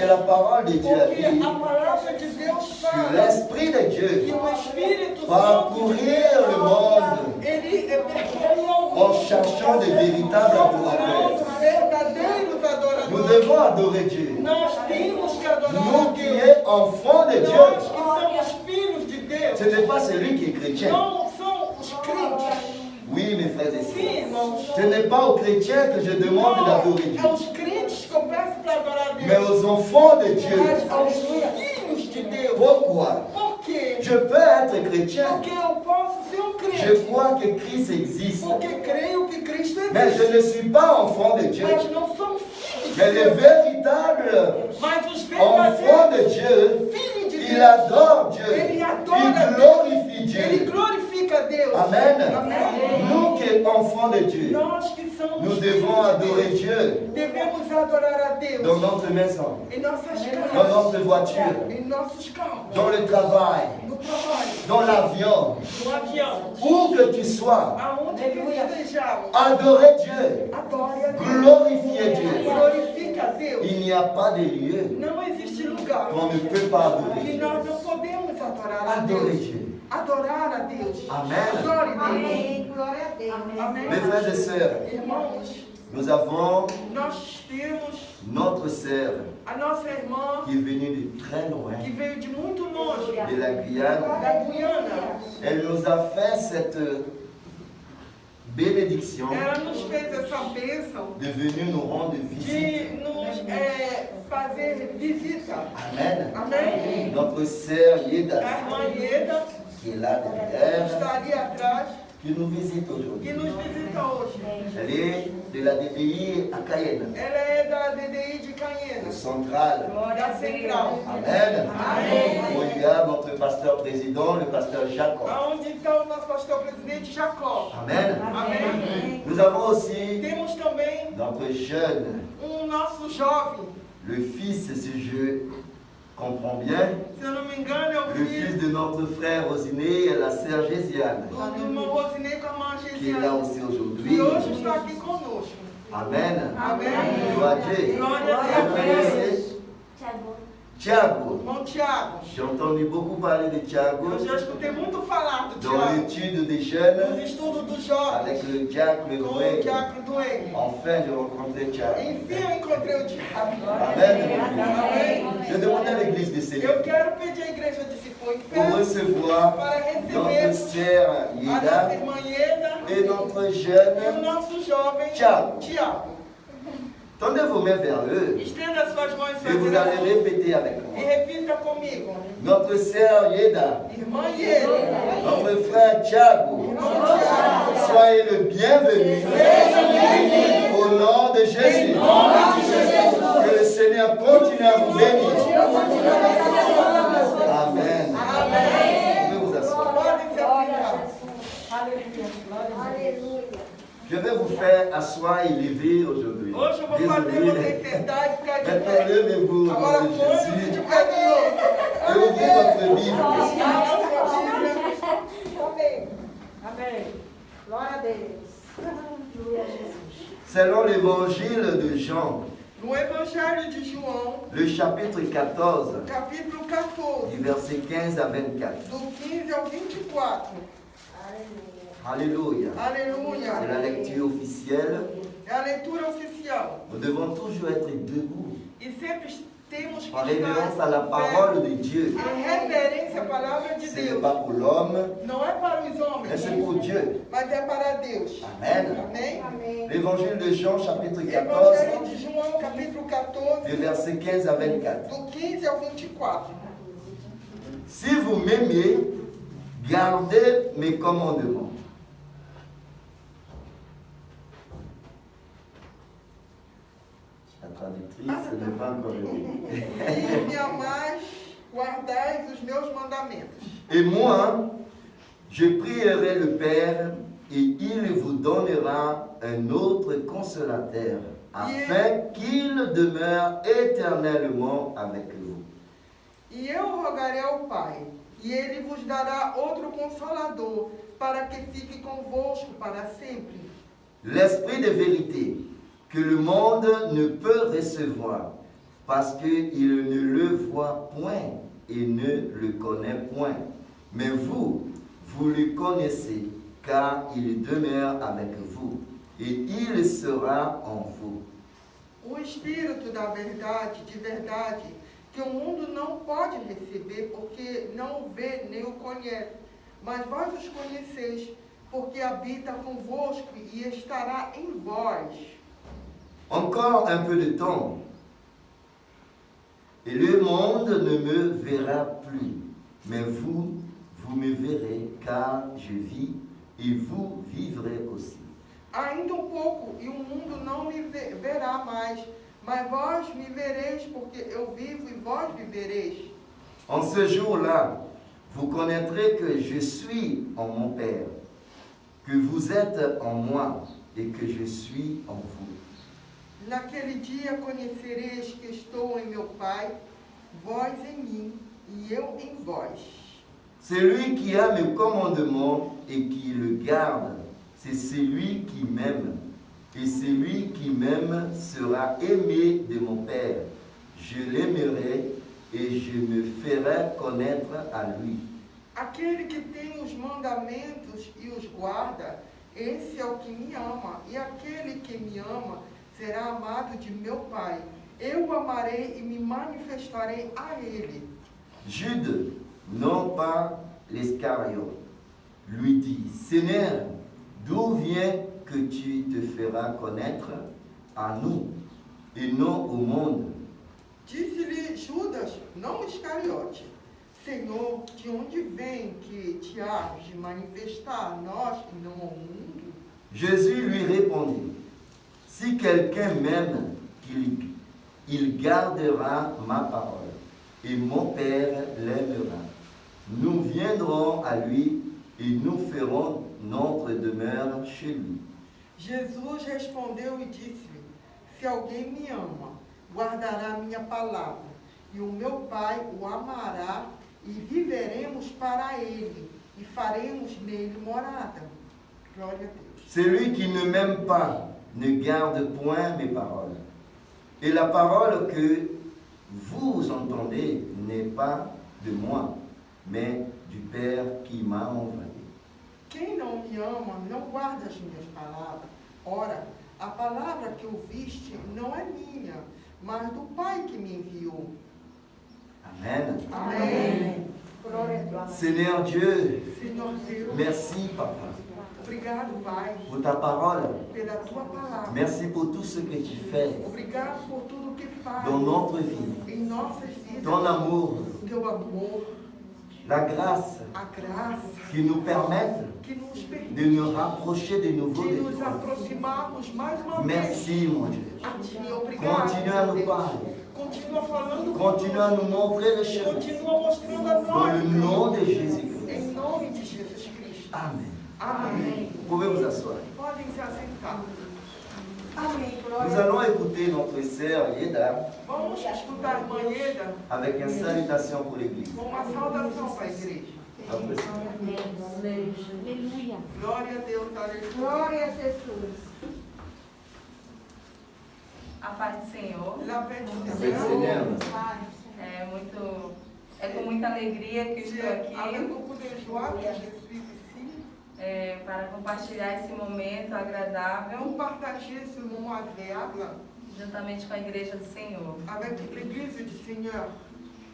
que la parole de Dieu a Porque dit a palavra de Deus que fala l'Esprit de que Dieu o Espírito va Santo courir le monde ele percorre o en mundo cherchant de véritables adorateurs. procurando verdadeiros Nous adoradores. devons adorer Dieu. Nós temos que adorar a Nous qui Deus. sommes enfants de Nós Dieu, que somos filhos de Deus. ce n'est pas celui qui est chrétien. Não são os crentes. Oui, mes frères et Sim, sœurs. irmãos. Ce n'est pas aux chrétiens que je demande d'adorer Não, Dieu, é os crentes que eu peço para adorar a mais Deus. aux enfants de Dieu. Mas aos filhos de Deus. Pourquoi? Por quê? Je peux être chrétien. Porque eu posso ser um Je crente. crois que Christ existe. Porque creio que Cristo Mais existe. je ne suis pas enfant de Dieu. Mas não somos filhos de Mais le Deus. véritable Mas os enfant verdadeiros de Dieu, filhos de il Deus, adore Dieu. ele adora Il Deus. glorifie Ele Dieu. glorifica Deus. Amen. Amém. Nous qui sommes enfants de Dieu, Nós que somos nous filhos devons de adorer Deus, Dieu devemos adorar a Deus dans notre maison, em nossas dans casas, notre voiture, em nossos carros, dans le travail, no trabalho, dans l'avion, no avião, où que tu sois. aonde que estejamos. Adorer Dieu, Adore a Deus. glorifier Dieu. Glorifique a Deus. Il n'y a pas de lieu Não existe lugar qu'on ne peut pas adorer que Dieu. nós não podemos adorar a Adorer Deus. Dieu. Adorar a Deus. Amen. Adore Deus. Amém. Glória a Deus. Amém. Mes frères et sœurs, Irmãos, nous avons nós temos notre sœur a nossa irmã qui est venue de très loin, que veio de muito longe, de la Guyane. da Guiana. Elle nous a fait cette bénédiction Ela nos fez essa bênção de venir nous rendre visite. de nos fazer visita. Amen. Amém? Notre sœur A Yeda, irmã Ieda qui est là derrière, está ali atrás, qui nous visite que aujourd'hui. nos visita hoje. Elle est de la DDI à Cayenne, Ela é da DDI de au Canhena, central. da Central. Amen. Amém. Où il y a notre pasteur président, le pasteur Jacob. Onde está o nosso pastor presidente Jacó. Amen. Amém. Nous avons aussi Temos também notre jeune, nosso jovem, le fils, si je comprends bien, se eu não me engano, é o le fils filho de notre frère Rosiné et la sœur Gésiane, do irmão Rosinei com a irmã qui est là Gesiane, aussi aujourd'hui. que hoje está aqui conosco. Amen. Amém. Gloire à Dieu. Glória a Vous Deus. connaissez Thiago. Irmão Tiago, J'ai entendu beaucoup parler de Thiago eu já escutei muito falar do dans Tiago, l'étude des nos jeunes estudos dos jovens, avec le diacre com o Noé. diácono do Eng. Enfin, j'ai rencontré Thiago. Enfim, eu encontrei o Tiago. Amen. Amém. Je demandais à l'église de Eu Céleste quero pedir à igreja de Cipó pour recevoir para notre receber sœur a nossa Yeda irmã Ieda et notre e o jeune. nosso jovem Tiago. Tiago. Tendez vos mains vers eux Estenda suas mãos et vous allez répéter avec e moi. repita comigo. Notre sœur Yeda, Irmã Ieda, notre frère Thiago, irmão Tiago, soyez le bienvenu au nom de Jésus. Que le Seigneur continue à vous bénir. Amen. Vous pouvez vous asseoir. podem se assentar. Aleluia. Je vais vous faire asseoir et lever aujourd'hui. Hoje eu vou fazer Désolé. você sentar e ficar de Maintenant, pé. levez-vous au Agora nom de põe de Jésus pé de novo. et ouvrez votre Bible. Amém. Amém. Glória a Deus. Aleluia, Jesus. Selon l'évangile de Jean, No Evangelho de João, le chapitre 14, capítulo 14, du verset 15 à 24. do 15 ao 24. Alléluia. C'est Aleluia. la lecture officielle. É a leitura oficial. Nous devons toujours être debout E sempre temos que en révérence à estar la de parole pé, de Dieu. em reverência à palavra de Ce n'est Deus. pas pour l'homme, Não é para os mais homens, c'est pour Dieu. mas é para Deus. Amen. Amém? Amém. L'évangile de Jean, chapitre 14, Evangelho de João, capítulo 14, du verset 15 à 24. do 15 ao 24. Si vous m'aimez, gardez mes commandements. La traductrice n'est pas encore venue. Se me amais, guardais os meus mandamentos. Et moi, je prierai le Père et il vous donnera un autre consolateur, afin qu'il demeure éternellement avec vous. E eu rogarei ao Pai, e ele vos dará outro consolador, para que fique convosco para sempre. L'esprit de vérité que le monde ne peut recevoir, parce qu'il ne le voit point et ne le connaît point. Mais vous, vous le connaissez, car il demeure avec vous, et il sera en vous. O Espírito da verdade, de verdade, que o mundo não pode receber, porque não o vê nem o conhece. Mas vós os conheceis, porque habita convosco e estará em vós. Encore un peu de temps, et le monde ne me verra plus, mais vous, vous me verrez, car je vis, et vous vivrez aussi. Ainda pouco, e o mundo não me verá mais, mas vós me vereis, porque eu vivo e vós vivereis. En ce jour-là, vous connaîtrez que je suis en mon Père, que vous êtes en moi et que je suis en vous. Naquele dia conhecereis que estou em meu Pai, vós em mim e eu em vós. Celui qui a mes commandements et qui le garde, c'est celui qui m'aime. Et celui qui m'aime sera aimé de mon Père. Je l'aimerai et je me ferai connaître à lui. Aquele que tem os mandamentos e os guarda, esse é o que me ama. E aquele que me ama será amado de meu Pai. Eu o amarei e me manifestarei a ele. Jude, non pas l'Iscariote, lui dit, Seigneur, d'où vient que tu te feras connaître à nous et non au monde? Disse-lhe Judas, não Iscariote, Senhor, de onde vem que te hás de manifestar a nós e não ao mundo? Jésus lui répondit, si quelqu'un m'aime, il gardera ma parole, et mon Père l'aimera. Nous viendrons à lui et nous ferons notre demeure chez lui. Jesus respondeu e disse-lhe, se alguém me ama, guardará minha palavra, e o meu Pai o amará, e viveremos para ele, e faremos nele morada. Glória a Deus. Celui qui ne m'aime pas ne garde point mes paroles. Et la parole que vous entendez n'est pas de moi, mais du Père qui m'a envoyé. Quem não me ama, não guarda as minhas palavras. Ora, a palavra que ouviste não é minha, mas do Pai que me enviou. Amen. Amém. Glória a Deus. Seigneur Dieu, Senhor Deus, merci Papa obrigado, Pai, pour ta parole. pela tua palavra. Merci pour tout ce que tu fais Obrigado por tudo que faz dans notre vie, em nossas vidas. ton amour, Teu amor, la grâce a graça qui nous permettent que nos permite de nous rapprocher de nouveau de de nos toi. aproximarmos mais uma vez Merci mon Dieu. a Ti. Obrigado, Continue à nous Deus. parler. Continua falando Continue à nous montrer le conosco. chemin. Continua mostrando a Dans nós. le nom de Jésus-Christ. Em nome de Jesus Cristo. Amen. Amém. Vous pouvez vous asseoir. Podem se assentar. Amém. Nous Glória a allons écouter notre sœur Yeda Vamos escutar a irmã Ieda avec une salutation pour l'Église. com uma saudação para a igreja. Après ça. Aleluia. Glória a Deus, aleluia. Glória a Jesus. A paz do Senhor. La paix du Avec Seigneur. Seigneur. É com muita alegria que eu estou Avec aqui beaucoup de joie que je suis ici para compartilhar esse momento agradável pour partager ce moment agréable juntamente com a Igreja do Senhor. avec l'église du Seigneur.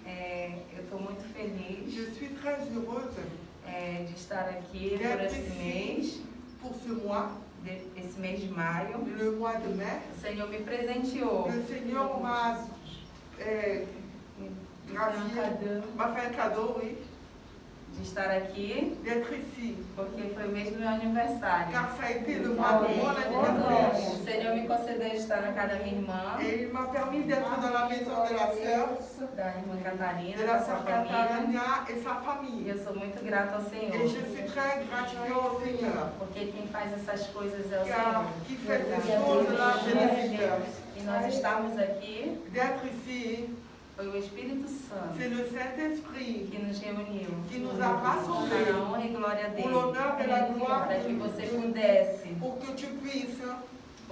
Eu estou muito feliz Je suis très heureuse de estar aqui por esse mês, pour ce mois, esse mês de maio. le mois de mai. O Senhor me presenteou. Le Seigneur m'a m'a fait un cadeau, oui, De estar aqui, d'être ici. porque foi o mês do meu aniversário. Car ça a été le mois de mon anniversaire. O Senhor me concedeu estar na casa da minha irmã, Et il m'a permis d'être dans la maison de la sœur, da irmã Catarina, de da la sua sœur família. Catarina et sa E famille. eu sou muito grata ao Et Senhor, je suis très gratifiée au Seigneur. porque quem faz essas coisas é o Car Senhor. qui fait ces choses-là, c'est le Seigneur. E nós estamos aqui, D'être ici, foi o Espírito Santo c'est le Saint-Esprit que nos reuniu. qui nous a rassemblés Para a honra e glória pour dele. l'honneur et la gloire Para que você pudesse pour que tu puisses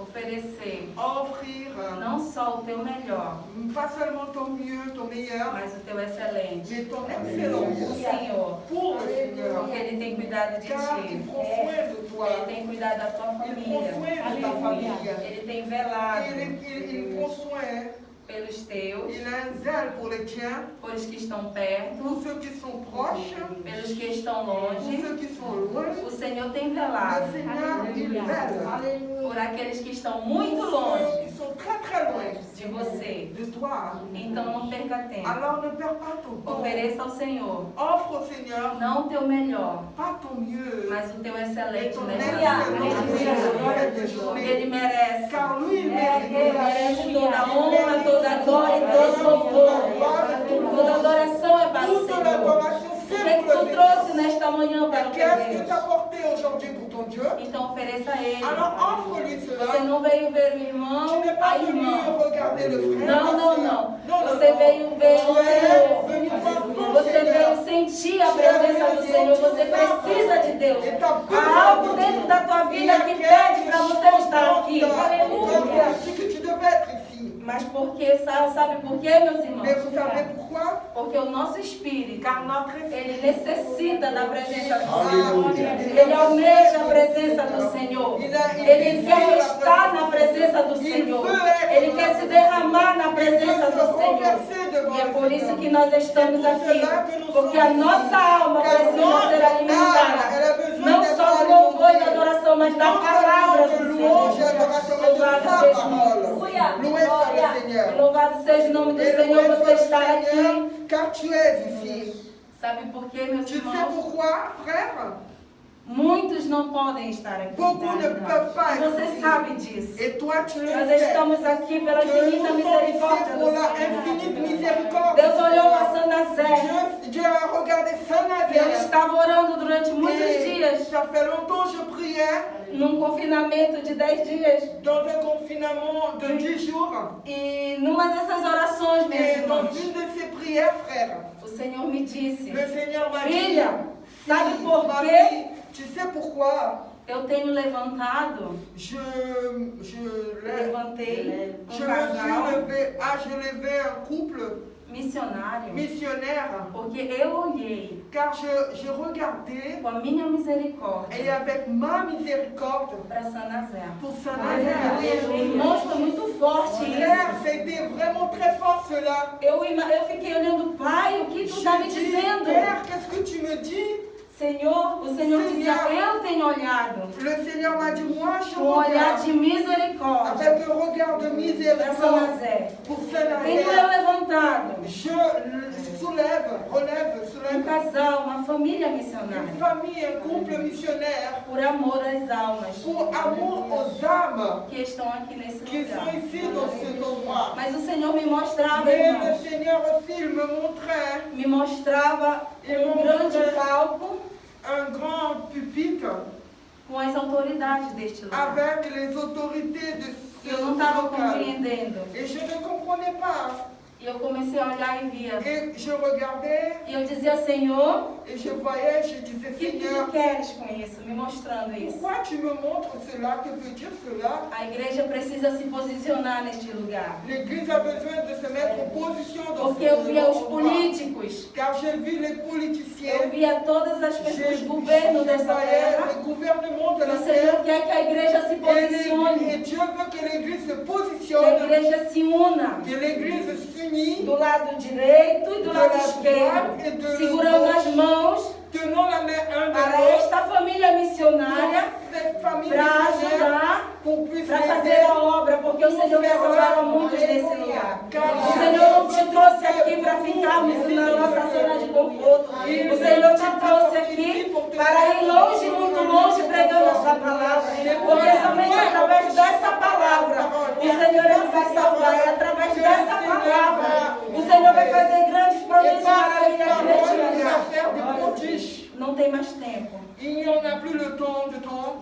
oferecer offrir não só o teu melhor, pas seulement ton mieux, ton meilleur, mas o teu excelente. mais ton O excellence Senhor, pour le Seigneur. porque Ele tem cuidado de Car il ti. prend soin de toi. Ele tem cuidado da tua Il prend família. soin de ta famille. Ele tem velado Il prend soin. pelos teus, Il a un zèle pour les tiens, pelos que estão perto, pour ceux qui sont proches, pelos que estão pour longe. ceux qui sont loin. O Senhor tem Le velado Seigneur, il veille por aqueles que estão muito pour ceux longe qui sont très très loin de você. de toi. Então não perca tempo. Alors ne perds pas ton temps. Ofereça ao Senhor Offre au Seigneur não o teu melhor, pas ton mieux, mas o teu mais excelente ton nesta excellence noite. cette journée. Ele merece. Car lui, il Ele mérite. merece toda a honra, toda a glória e todo o louvor. Toda adoração é para o Toute Senhor. l'adoration, O c'est que pour tu le trouxe Seigneur. nesta manhã para o teu Qu'est-ce que tu as Deus? porté aujourd'hui pour ton Dieu? Então ofereça a Ele. Alors offre-lui Você cela. não veio ver o Tu irmão, n'es pas a venu irmã. regarder le frère. Não, la não, sœur. não. Non, Você veio ver o Tu es Senhor. venu voir ton Você Seigneur. veio sentir a presença do Senhor. Você precisa de Deus. Há algo dentro da tua vida que pede para você estar aqui. Aleluia. Tu que tu devais être ici. Mas porque, sabe por quê, meus irmãos? Mais vous savez pourquoi? Porque o nosso espírito, Car notre ele esprit, necessita da presença do Senhor. Aleluia. Ele almeja a presença do Senhor. Ele quer estar na presença do Senhor. Ele quer se derramar na presença do Senhor. E é por isso que nós estamos aqui. Porque a nossa alma precisa ser alimentada. Não só do louvor e da adoração, mas da palavra do Senhor. Louvado seja o nome do loué soit le Seigneur. Louvado seja o nome do Et Senhor, loué você soit estar le Seigneur, aqui. car tu es ici. Sabe por quê, meus Tu sais irmãos? pourquoi, frère? Muitos não podem estar aqui. Beaucoup ne peuvent pas être Você ici. sabe disso. Et toi, tu le Nós sais. estamos aqui pela Que infinita nous sommes misericórdia ici do pour la Senhor. infinite miséricorde. Deus olhou para Saint-Nazaire. Dieu a regardé Eu Saint-Nazaire. estava orando durante muitos Et dias, ça fait longtemps que je priais num confinamento de 10 dias. dans un confinement de 10 jours. E numa dessas orações, meus Et dans irmãos, une de ces prières, frère, o Senhor me disse: le Seigneur m'a dit, Filha, sabe fille, por ma quê? fille, tu sais pourquoi Eu tenho levantado, je levantei me um suis casal levé, j'ai levé un couple missionário, missionnaire, porque eu olhei car j'ai regardé com a minha misericórdia et avec ma miséricorde para Saint-Nazaire. pour Saint-Nazaire. Irmãos, foi muito forte Frère, isso. c'était vraiment très fort cela. Eu fiquei olhando, Pai, o que tu está me J'ai dit, dizendo? Père, qu'est-ce que tu me dis? Senhor, o Senhor dizia, eu tenho olhado Le Seigneur m'a dit, moi je com um olhar regarde de misericórdia avec un regard de para miséricorde Saint-Nazaire. pour Tenho eu Saint-Nazaire. levantado Je relève um casal, uma família missionária, une famille, un couple missionnaire por amor às almas pour amour aux âmes que estão aqui nesse qui sont lugar. ici dans cet endroit. Mas o Senhor me mostrava, Mais le irmãos, Seigneur aussi, il me montrait um grande palco un grand pupitre com as autoridades deste lugar. avec les autorités de ce Eu não estava local. compreendendo. Et je ne comprenais pas. E eu comecei a olhar e via. Et je regardais E eu dizia, Senhor, et je voyais, je disais, o que tu Seigneur, queres com isso? Me mostrando isso. pourquoi tu me montres cela? Que veut dire cela? A igreja precisa se posicionar neste lugar. L'Église a besoin de se mettre en position dans Porque eu via os endroit. políticos, Car j'ai vu les eu politiciens, via todas as j'ai pessoas, os governos dessa voyais terra. le gouvernement de E la o Senhor terre. quer que a igreja se Et posicione, Dieu veut que l'Église se que a positionne, igreja se una. que l'Église s'unit, Do lado direito e do lado esquerdo, segurando as mãos tenant la main un de para l'autre, esta família missionária, cette famille para missionnaire, ajudar, pour puisse para fazer aider. a obra, porque o Senhor quer salvar muitos nesse lugar. O Senhor não te trouxe aqui para ficarmos na nossa zona de conforto. O Senhor te trouxe aqui para ir longe, muito longe, pregando a sua palavra. Porque somente através dessa palavra o Senhor ele vai salvar. E através dessa palavra o Senhor vai fazer grandes Et prodígios par na cette vida parole, neste il va lugar. faire des prodiges. Não tem mais tempo. Il n'y en a plus le temps de temps.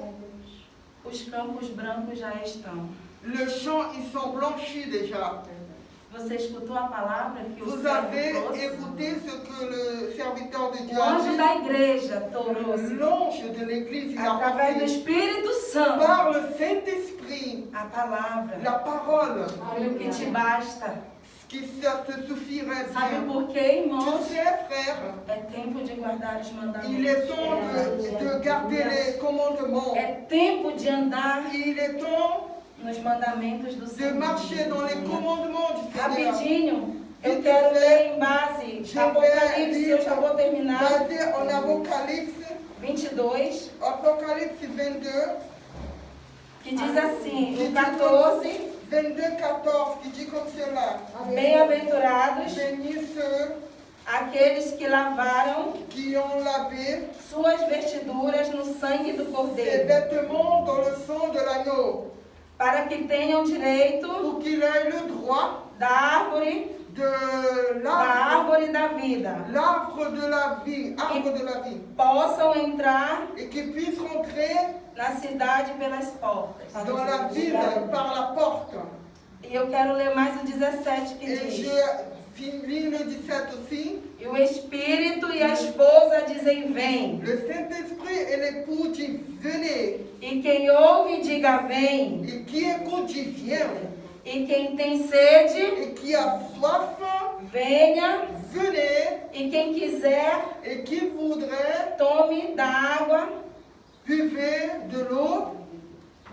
Os campos brancos já estão. Le champ, ils sont blanchis déjà. Você escutou a palavra que o Vous servo avez trouxe? écouté ce que le serviteur de Dieu O a anjo dit. da igreja trouxe, L'ange de l'église, il a através do porté Espírito Santo, par le Saint-Esprit a palavra. la parole. Olha o que te basta. Qui ça te suffirait Sabe bien. por quê, Tu irmãos? sais, frère, É tempo de guardar os mandamentos. il est temps de garder les commandements. É tempo de andar Il est temps nos mandamentos do de Senhor. marcher dans les commandements du Seigneur. Rapidinho, eu quero ler em base Apocalipse, eu já vou terminar. Basé en Apocalypse, 22, Apocalypse 22, que diz assim, no 14, 22, 14, qui dit comme cela. bem-aventurados Bénis ceux aqueles que lavaram qui ont lavé suas vestiduras no sangue do ses Cordeiro, vêtements dans le sang de l'agneau, para que tenham direito pour qu'il ait le droit da árvore de da vida, l'arbre de la vie, arbre de la vie, possam entrar et qu'ils puissent rentrer na cidade pelas portas. dans la ville par la porte. E eu quero ler mais o 17 que Et diz: je lis le 17 aussi. E o Espírito e a esposa dizem: vem. Le Saint-Esprit et l'époux disent venez. E quem ouve, diga: vem. Et qui écoute dit viens. E quem tem sede, Et qui a soif, venha. venez. E quem quiser, Et qui voudrait, tome da água buvez de l'eau,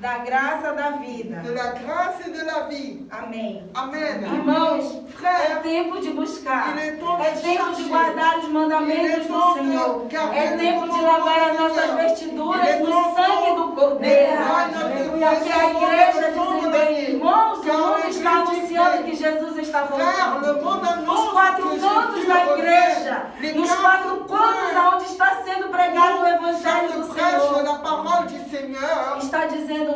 da graça da vida. de la grâce et de la vie. Amém. Amen. Irmãos, é Frère, tempo de buscar. il est temps É de tempo de chercher. guardar os mandamentos do Senhor. É tempo de lavar as nossas vestiduras no sangue do Cordeiro. Porque a igreja diz bem, irmãos, o mundo está anunciando que Jesus está frère, le voltando. monde Nos annonce quatro que cantos Jésus da revient. igreja, Les nos quatre quatro cantos coins onde está sendo pregado o ça Evangelho se do prêche Senhor, la parole du Seigneur. está dizendo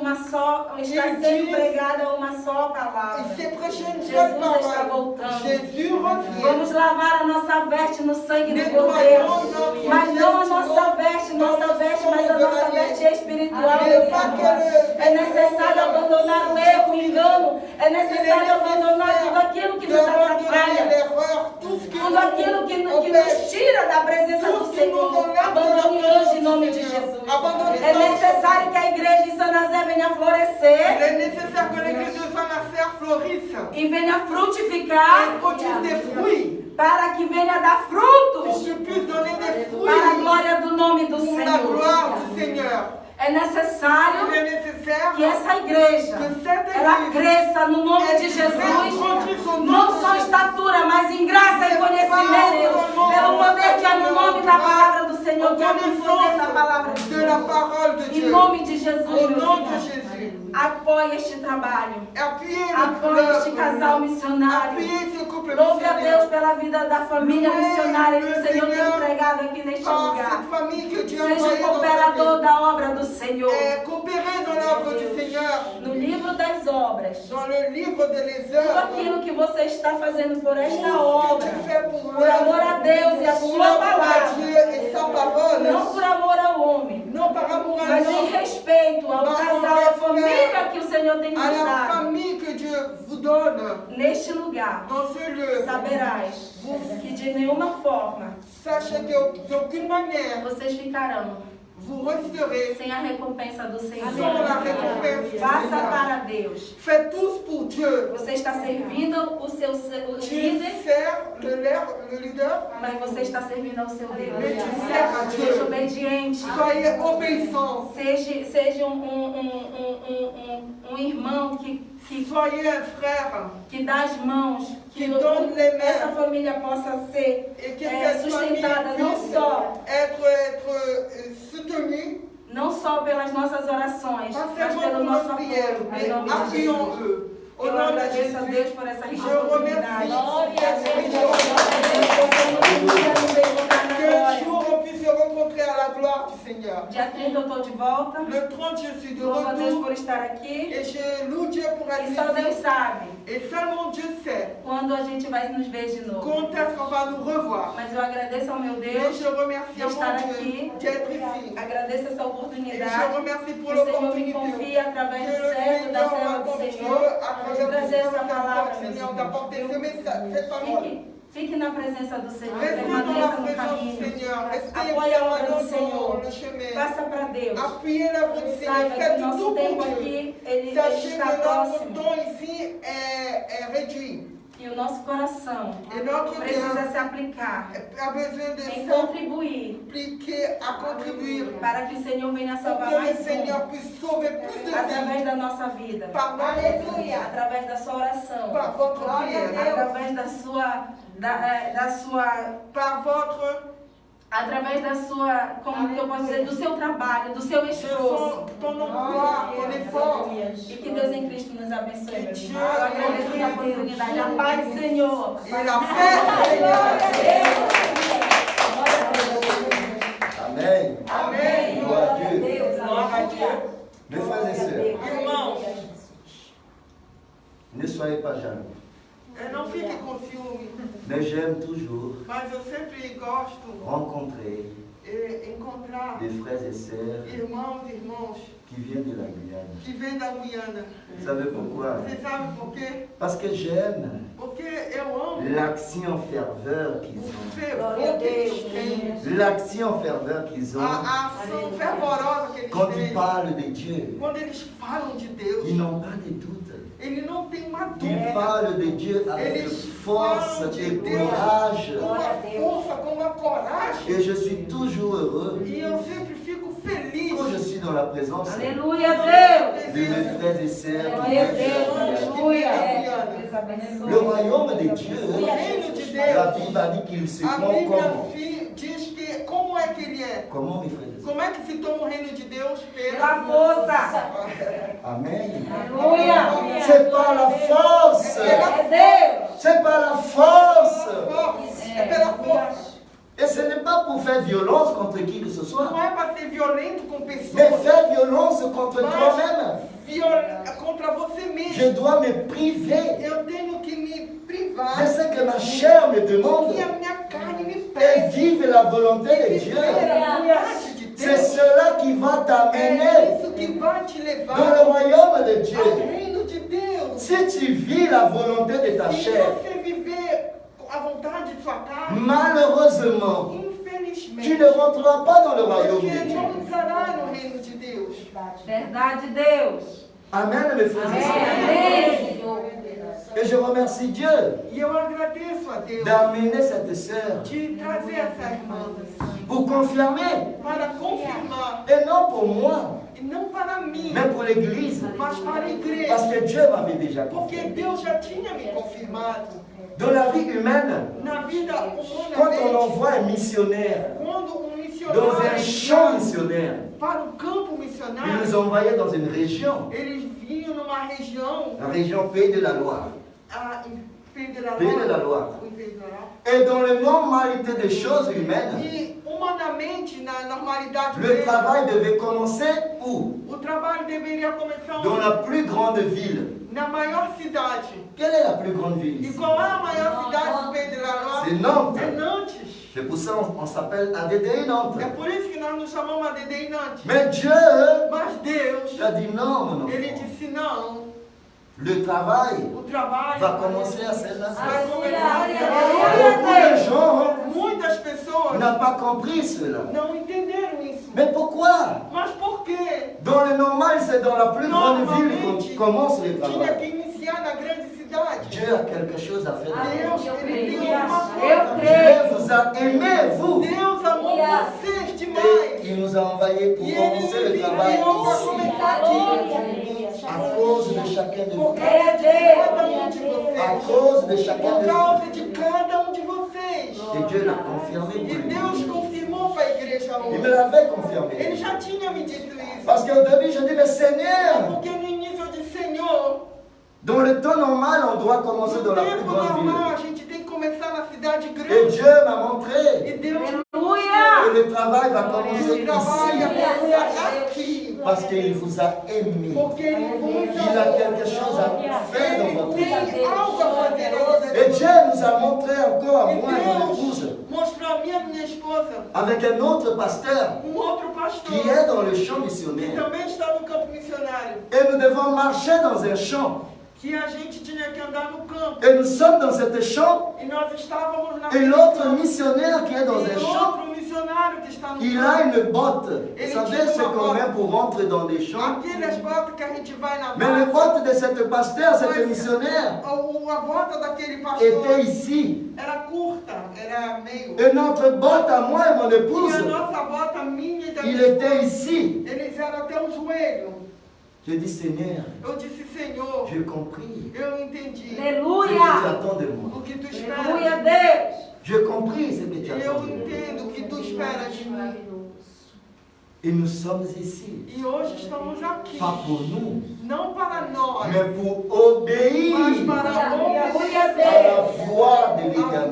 está Ele sendo diz- pregada uma só palavra. Il s'est prêché une Jesus seule está parole. voltando. Jésus revient. Vamos lavar a nossa veste no sangue do Nettoyons Cordeiro. notre Mas não a veste nossa veste, dans le mas a sang de nossa l'agneau. veste é espiritual. Mais meus pas irmãos. que É necessário abandonar o erro, o engano. É necessário abandonar tudo aquilo que nos atrapalha. l'erreur, tout ce qui Tudo aquilo que nos tira da presença do Senhor. Abandone hoje em nome de Jesus. É necessário que a igreja em Sanazé venha Il florescer est nécessaire que l'église de Saint-Nazaire fleurisse e venha frutificar et produise des fruits. para que venha dar Pour frutos que puisse donner des para a fruits glória do nome do pour la Senhor. gloire du Seigneur. É necessário Il est nécessaire que essa igreja ela cresça no nome de Jesus, não só em estatura, mas em graça e conhecimento, pelo poder que há no nome da palavra do Senhor, que há no poder da palavra do de la Senhor. parole de Em Dieu. nome de Jesus, Au meus nom de irmãos, Jésus. apoie este trabalho, Appuyez apoie este casal missionário. Appuyez ce couple Louve a Deus missionnaire. pela vida da família missionária que o Senhor tem entregado aqui neste Par lugar. cette famille que Dieu a Seja envoyée dans cooperador da obra do Senhor. et coopérer dans l'œuvre du Seigneur. No livro das obras, Dans le livre de les tudo œuvres. aquilo que você está fazendo por esta Tout ce que obra, tu fais pour por amor a Deus e a pour sua l'amour à palavra, Dieu et sa parole. não por amor ao homem, Non par amour à mas em l'homme, respeito ao casal, à família que o Senhor tem à nos la dado. famille que Dieu vous donne Neste lugar, dans ce lieu. saberás que de nenhuma forma Sachez que d'aucune manière vocês ficarão vous resterez sem a recompensa do Senhor. sans la récompense du Faça Seigneur. para Deus. Faites tous pour Dieu. Você está servindo o Tu líder, sers le leader. mas você está servindo ao seu Deus. Mais tu sers à Seja Dieu. obediente. Soyez obéissants. Seja um irmão que Soyez un frère. dá as mãos, que Que donne les mains. essa família possa ser Et que cette sustentada famille não puisse só, soutenue. não só pelas nossas orações, Pas mas seulement pelo pour nosso notre prière, apoio. mais Em nome de appuyons Jesus. eux. Au Eu nom de agradeço a Deus Jésus. por essa rica Je oportunidade. remercie. Que Que un jour on puisse se rencontrer à la gloire du Seigneur. Dia 30 eu estou de volta. Le 30, je suis de Louvo a Deus retour. por estar aqui. Et je loue Dieu pour E être só Deus ici. sabe Et seulement Dieu sait quando a gente vai nos ver de novo. quand est-ce qu'on va nous revoir. Mas eu agradeço ao meu Et Deus, je remercie de à estar mon Dieu aqui. d'être ici. Agradeço essa Et oportunidade. je remercie Que pour o Senhor me l'opportunité. confia através Que do le servo, da Seigneur serva m'a do confié Senhor, à de travers trazer essa palavra, meus Seigneur, irmãos. d'apporter ce message, cette parole. Fique na presença do Senhor, Restez dans la permaneça no présence du caminho. Seigneur. Restez Apoie a obra do dans Senhor. le chemin. Faça para Deus. Appuyez l'œuvre du Seigneur. Saiba que Faites o nosso tout tempo pour Dieu. aqui, ele Sachez está que notre próximo. temps ici est réduit. E o nosso coração Et notre precisa cœur se aplicar a besoin de em contribuir s'appliquer à contribuer para que o Senhor venha pour salvar que le mais um Seigneur puisse sauver plus de através vies da nossa vida, par notre vie, através da sua oração, par votre prière, através da sua através da sua, como que eu posso dizer, do seu trabalho, do seu de esforço. ton emploi, ton effort. E que Deus em Cristo nos abençoe, meu Que irmão. Eu agradeço essa oportunidade. A paz do Senhor. Et la paix du Seigneur. Amen. Amen. Gloire à Dieu. Gloire à Dieu. Mes frères et sœurs, Irmãos, ne soyez pas jaloux. eu não fique com ciúme, Mais j'aime toujours mas eu sempre gosto rencontrer de encontrar des frères et sœurs irmãos qui viennent de la Guyane. que vêm da Guiana. Vous savez pourquoi? Você sabe por quê? Parce que j'aime Porque eu amo l'action ferveur qu'ils o ont. fervor que eles têm, L'action ferveur qu'ils ont. a ação fervorosa que eles Quand ils têm. parlent de Dieu, Quando eles falam de Deus, ils n'ont pas de doute. ele não tem uma Ils dúvida. parlent de Dieu avec Eles force falam de et Deus courage. com uma força, com uma coragem. Et je suis toujours heureux E eu sempre fico feliz. quand je suis dans la présence Aleluia, Deus. de mes frères et sœurs qui Meu viennent de Deus, la Guyane. aleluia. Deus abençoe. Le royaume de Dieu, O reino de la Deus, Bible a dit qu'il se a prend Bíblia comment? diz que como é que ele é. Comment, mes frères et sœurs? Como é que se toma o reino de Deus? Pela força. Amen. Aleluia. C'est par la force. É Deus. C'est par la force. É pela força. Et ce n'est pas pour faire violence contre qui que ce soit, Não é para ser violento com mais pessoas, faire violence contre toi-même. contra você Je mesmo. dois me priver Eu tenho que me de privar. ce que ma chair me demande Que a minha carne me et pede. vivre la volonté de Dieu. Viver a vontade de C'est Deus. cela qui va É t'amener isso que vai te dans levar le royaume de ao Dieu. reino de Deus. Si tu vis la volonté de ta Se chair, você viver a vontade de sua carne, malheureusement, tu infelizmente, ne rentreras pas dans le royaume de você Dieu. não entrará no reino de Deus. Verdade, Deus. Amen, mes frères et sœurs. Amém. Et je remercie Dieu E eu agradeço a Deus d'amener cette sœur de trazer essa irmã pour confirmer, para confirmar, et non pour moi, e não para mim, mais pour l'Église. mas para a igreja. Parce que Dieu m'avait déjà Porque confirmé. Deus já tinha me confirmado. Dans la vie humaine, Na vida quand on humanamente, envoie un missionnaire quando dans un missionário champ missionnaire, para o campo il missionário, nous envoyait dans une région, eles vinham numa região, la région Pays de la Loire. em Pays de la Pays de la Loire. Em Pays de la Loire. Et dans la normalité des choses humaines, E humanamente, na normalidade le dele, travail devait commencer où? o trabalho deveria começar Dans la plus grande ville. na maior cidade. Quelle est la plus grande ville E ici? qual é a maior cidade do Pays de la Loire? C'est Nantes. É Nantes. C'est pour ça qu'on s'appelle ADDI Nantes. É por isso que nós nos chamamos ADD Nantes. Mais Dieu Mas Deus, a dit non, mon Ele enfant. disse não. Le travail O trabalho va commencer à celle-là. vai começar. Beaucoup de gens Muitas pessoas n'ont pas compris cela. não entenderam isso. Mais pourquoi? Mas por quê? Dans le normal, c'est dans la plus grande ville Normalmente, qu'on commence le tinha travail. que iniciar na grande cidade. Dieu a quelque chose à faire. Deus, Eu Ele creio. tem uma Eu coisa. creio. Dieu vous a aimé, vous. Deus amou vocês Et demais. il nous a envoyés pour E commencer Ele le travail enviou para ici. começar aqui. À cause de chacun de vous. Por causa de cada um de À vocês. cause de chacun Por de vous. causa de cada um de vocês. Et Dieu l'a confirmé E pour Deus lui. confirmou para a igreja Il me hoje. l'avait Ele confirmé. já tinha me dito isso. Parce qu'au début, je dis, mais Seigneur, Porque no início eu disse, Senhor, dans le temps normal, on doit commencer no dans la plus tempo grande normal a ville. gente tem que começar na cidade Et grande. Dieu m'a montré E Deus Aleluia. que le travail va a commencé trabalho ici. começa aqui. Parce qu'il vous a aimé. Porque Ele vos Il a amou. quelque chose à faire dans votre vie. Ele tem algo a fazer na vida Et de Dieu nous a montré encore à E moi et mon Deus épouse, mostrou a minha esposa, avec un autre pasteur outro pastor, qui est dans le champ que missionnaire. também está no campo missionário, Et nous devons marcher dans un champ. que a gente tinha que andar no campo. Et nous sommes dans ce champ. E nós estávamos na Et l'autre missionnaire qui est dans E un champ, outro missionário que está no il campo. a une botte. Vous Et savez il ce tire qu'on uma met pour rentrer dans les champs. Aquelas botas que a gente vai na Mais le base, botte de cette pasteur, cette missionnaire, a bota daquele pastor était ici. era curta, era meio. Et notre botte à moi et mon E a épouse, nossa bota, minha e da il minha était esposa, ici. eles eram até o joelho. Je dis, Seigneur, Eu disse, Senhor, j'ai compris eu entendi ce que tu Aleluia. attends de moi. o que tu Aleluia, esperas. Deus. J'ai compris ce que tu E attends eu de moi. entendo o que tu esperas de mim. Et nous sommes ici. E hoje estamos aqui, Pas pour nous, não para nós, mais pour obéir mas para Aleluia, à obedecer la voix de a l'Éternel.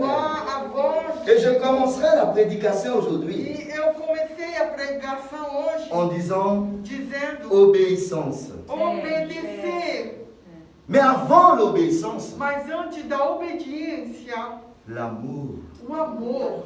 voz de Et je commencerai la prédication aujourd'hui E eu comecei a pregação hoje en disant dizendo obéissance. obedecer. Mais avant l'obéissance, Mas antes da obediência, l'amour. o amor.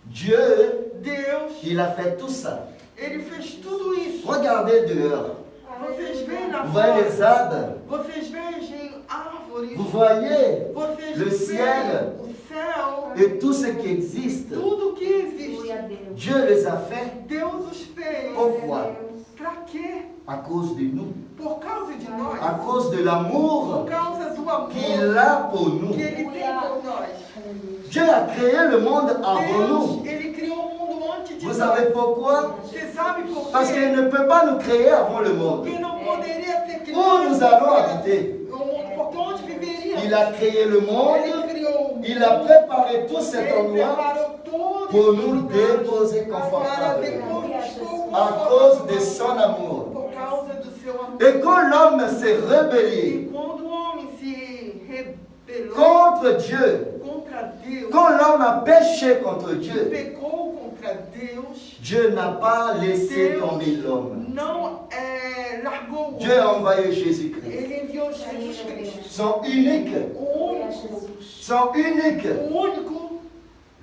Dieu, Deus, il a fait tout ça. Ele fez tudo isso. Regardez dehors. Vocês veem lá Vous voyez les fora, arbres. vocês veem árvores, Vous voyez vocês le veem ciel. o céu, et tout ce qui existe. tudo que existe. Aleluia, Deus. Dieu les a fait. Deus os fez. Pourquoi? Para quê? À cause de nous. Por causa de nós. À cause de Por l'amour causa do amor qu'il a pour nous. que Ele tem por nós. Dieu a créé le monde avant nous. Deus, Ele criou o mundo antes de Vous nós. savez pourquoi? Você sabe por Parce quê? qu'il ne peut pas nous créer avant le monde. Porque não poderia ser criado. Où nous allons habiter? Porque onde viveríamos? Il a créé le Ele monde. criou. Il a préparé tout cet Ele endroit preparou todo pour esse nous lugar déposer para confortablement. depois nos À cause de son amour. Por causa do seu amor. Et quand l'homme s'est rebellé E quando o homem se rebelou contre Dieu, contra Deus, quand l'homme a péché contre Dieu, pecou contra Deus, Dieu n'a pas laissé tomber Deus l'homme. não largou o Dieu a envoyé Jésus-Christ, Ele enviou Jesus Cristo. son unique, O único, son unique. o único.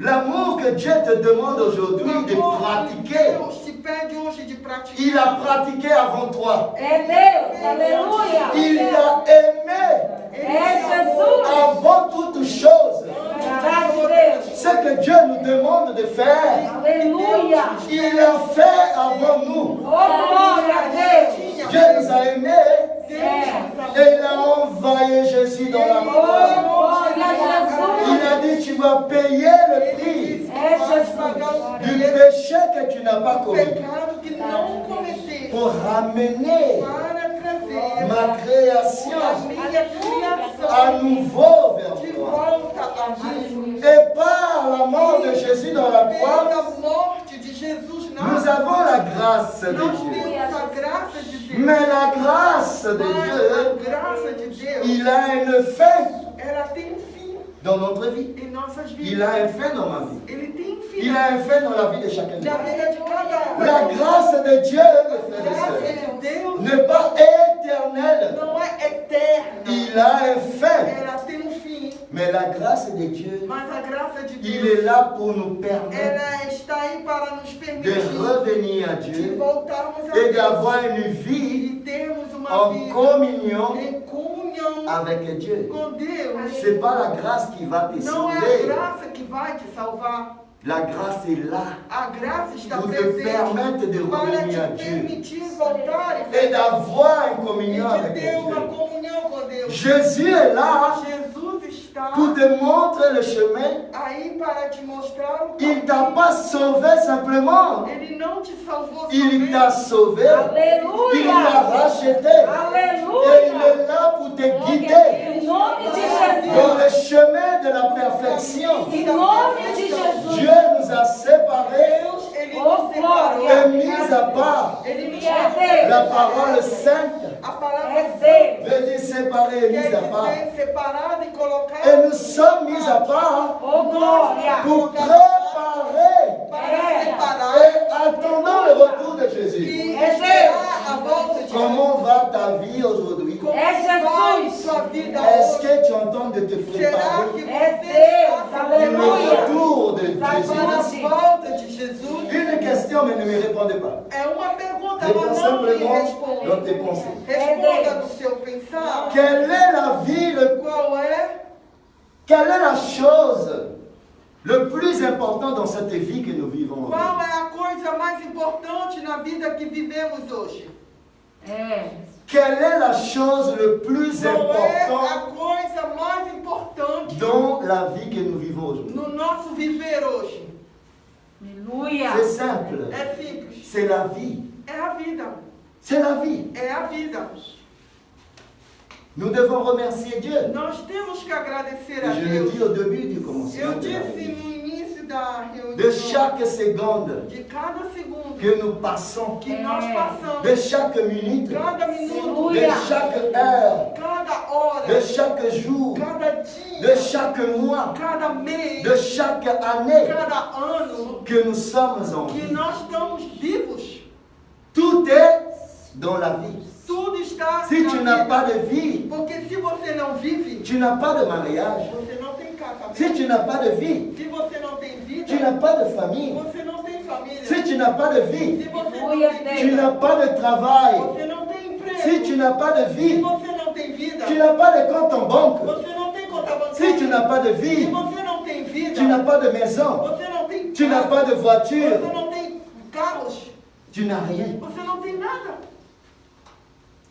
L'amour que Dieu te demande aujourd'hui O de amor que pratiquer, Deus te pede hoje de praticar. il a pratiqué avant toi. É Deus. Aleluia. Il t'a aimé É Jesus. avant toute chose. Verdade, Deus. Ce que Dieu nous demande de faire, Aleluia. il l'a fait avant nous. Oh, glória a Deus. Dieu nous a aimés et il a envoyé Jésus dans la Oh, croix. glória a Il Jesus. a dit, tu vas payer le prix É Jesus. du péché que tu n'as pas commis Pecado que não cometeu. pour ramener Para trazer ma création a minha criação à nouveau vers de toi. volta a mim. Et par la mort de Jésus dans la croix, Pela morte de Jesus na nous avons la grâce de nós Dieu. temos a graça de Deus. Mais la grâce de Mas Dieu, a graça de Deus, il a une fin ela tem um fim dans notre vie. em nossas vidas. Il a un fin dans ma vie. Ele tem um fim Il a un fin dans la vie de chacun de na nous. vida de cada um. La grâce de Dieu, mes A frères et graça sœurs, de Deus n'est pas éternelle. não é eterna. Il a un fin. Ela tem um fim. Mais la grâce de Dieu, Mas a graça de il Deus, est là pour nous permettre ela está aí para nos de permitir revenir à de Dieu voltarmos a et Deus d'avoir une vie e termos uma en vida communion em comunhão avec Dieu. com Deus. C'est pas la grâce qui va te Não é a sauver. graça que vai te salvar. La grâce est là A graça está pour te presente permettre de para revenir à te Dieu permitir voltar et d'avoir une e communion de avec ter uma Dieu. comunhão com Deus. Jésus est là Jesus está pour te montrer le chemin. aí para te mostrar o Il t'a caminho. pas sauvé simplement. Ele não te salvou Il somente. t'a sauvé. Il t'a Aleluia. racheté. Et il Aleluia. est là pour te guider Em nome de Jesus. dans le chemin de la perfection. Em nome de Jesus. Dieu nous a séparés Deus, ele Oh, nos separou. glória. et mis à part. Ele nos É separou. La Deus. parole sainte A palavra É Deus. veut dire séparés et mis quer à part. dizer separado e colocado. Et nous sommes mis à part Oh, glória. pour préparer É. vida Est-ce hoje? que tu es en train de te Será préparer que É você Deus, está pour le aleluia. retour de para a Jésus? volta de Jesus? Une question, mais ne me répondez pas. É uma pergunta, Réponds mas não me simplement responda. dans tes pensées. Responda no seu pensar. Quelle est la vie, quelle est la chose le plus important dans cette vie que nous vivons Qual aujourd'hui? é a coisa mais importante na vida que vivemos hoje? Quelle est la chose le plus Qual é a importante coisa mais importante dans la vie que nous vivons aujourd'hui? no nosso viver hoje? Aleluia. C'est simple. É simples. C'est la vie. É a vida. C'est la vie. É a vida. Nous devons remercier Dieu. Nós temos que agradecer Et a je l'ai Deus. dit au début du commencement Eu de la disse vie. no início da De reunião chaque seconde de cada segundo que nous passons, que nós passamos, de chaque minute, cada minuto, de chaque heure, cada hora, de chaque jour, cada de dia, chaque mois, cada mês, de chaque année cada ano que nous sommes en que vie. nós estamos vivos. Tout est dans la vie. Tudo está Si na tu n'as vida. pas de vie, Porque se você não vive, tu n'as pas de mariage. você não tem casamento. Si tu n'as pas de vie, Se você não tem vida, tu n'as pas de famille. você não tem família. Si tu n'as pas de vie, Se você não Aleluia, tem tu vida, n'as pas de travail. você não tem emprego. Si tu n'as pas de Se vie, você não tem vida, tu n'as pas de compte en banque. você não tem conta bancária. Si tu n'as pas de Se vie, você não tem vida, tu n'as pas de maison. você não tem Tu n'as casa, pas de voiture. você não tem carros, Tu n'as rien. você não tem nada.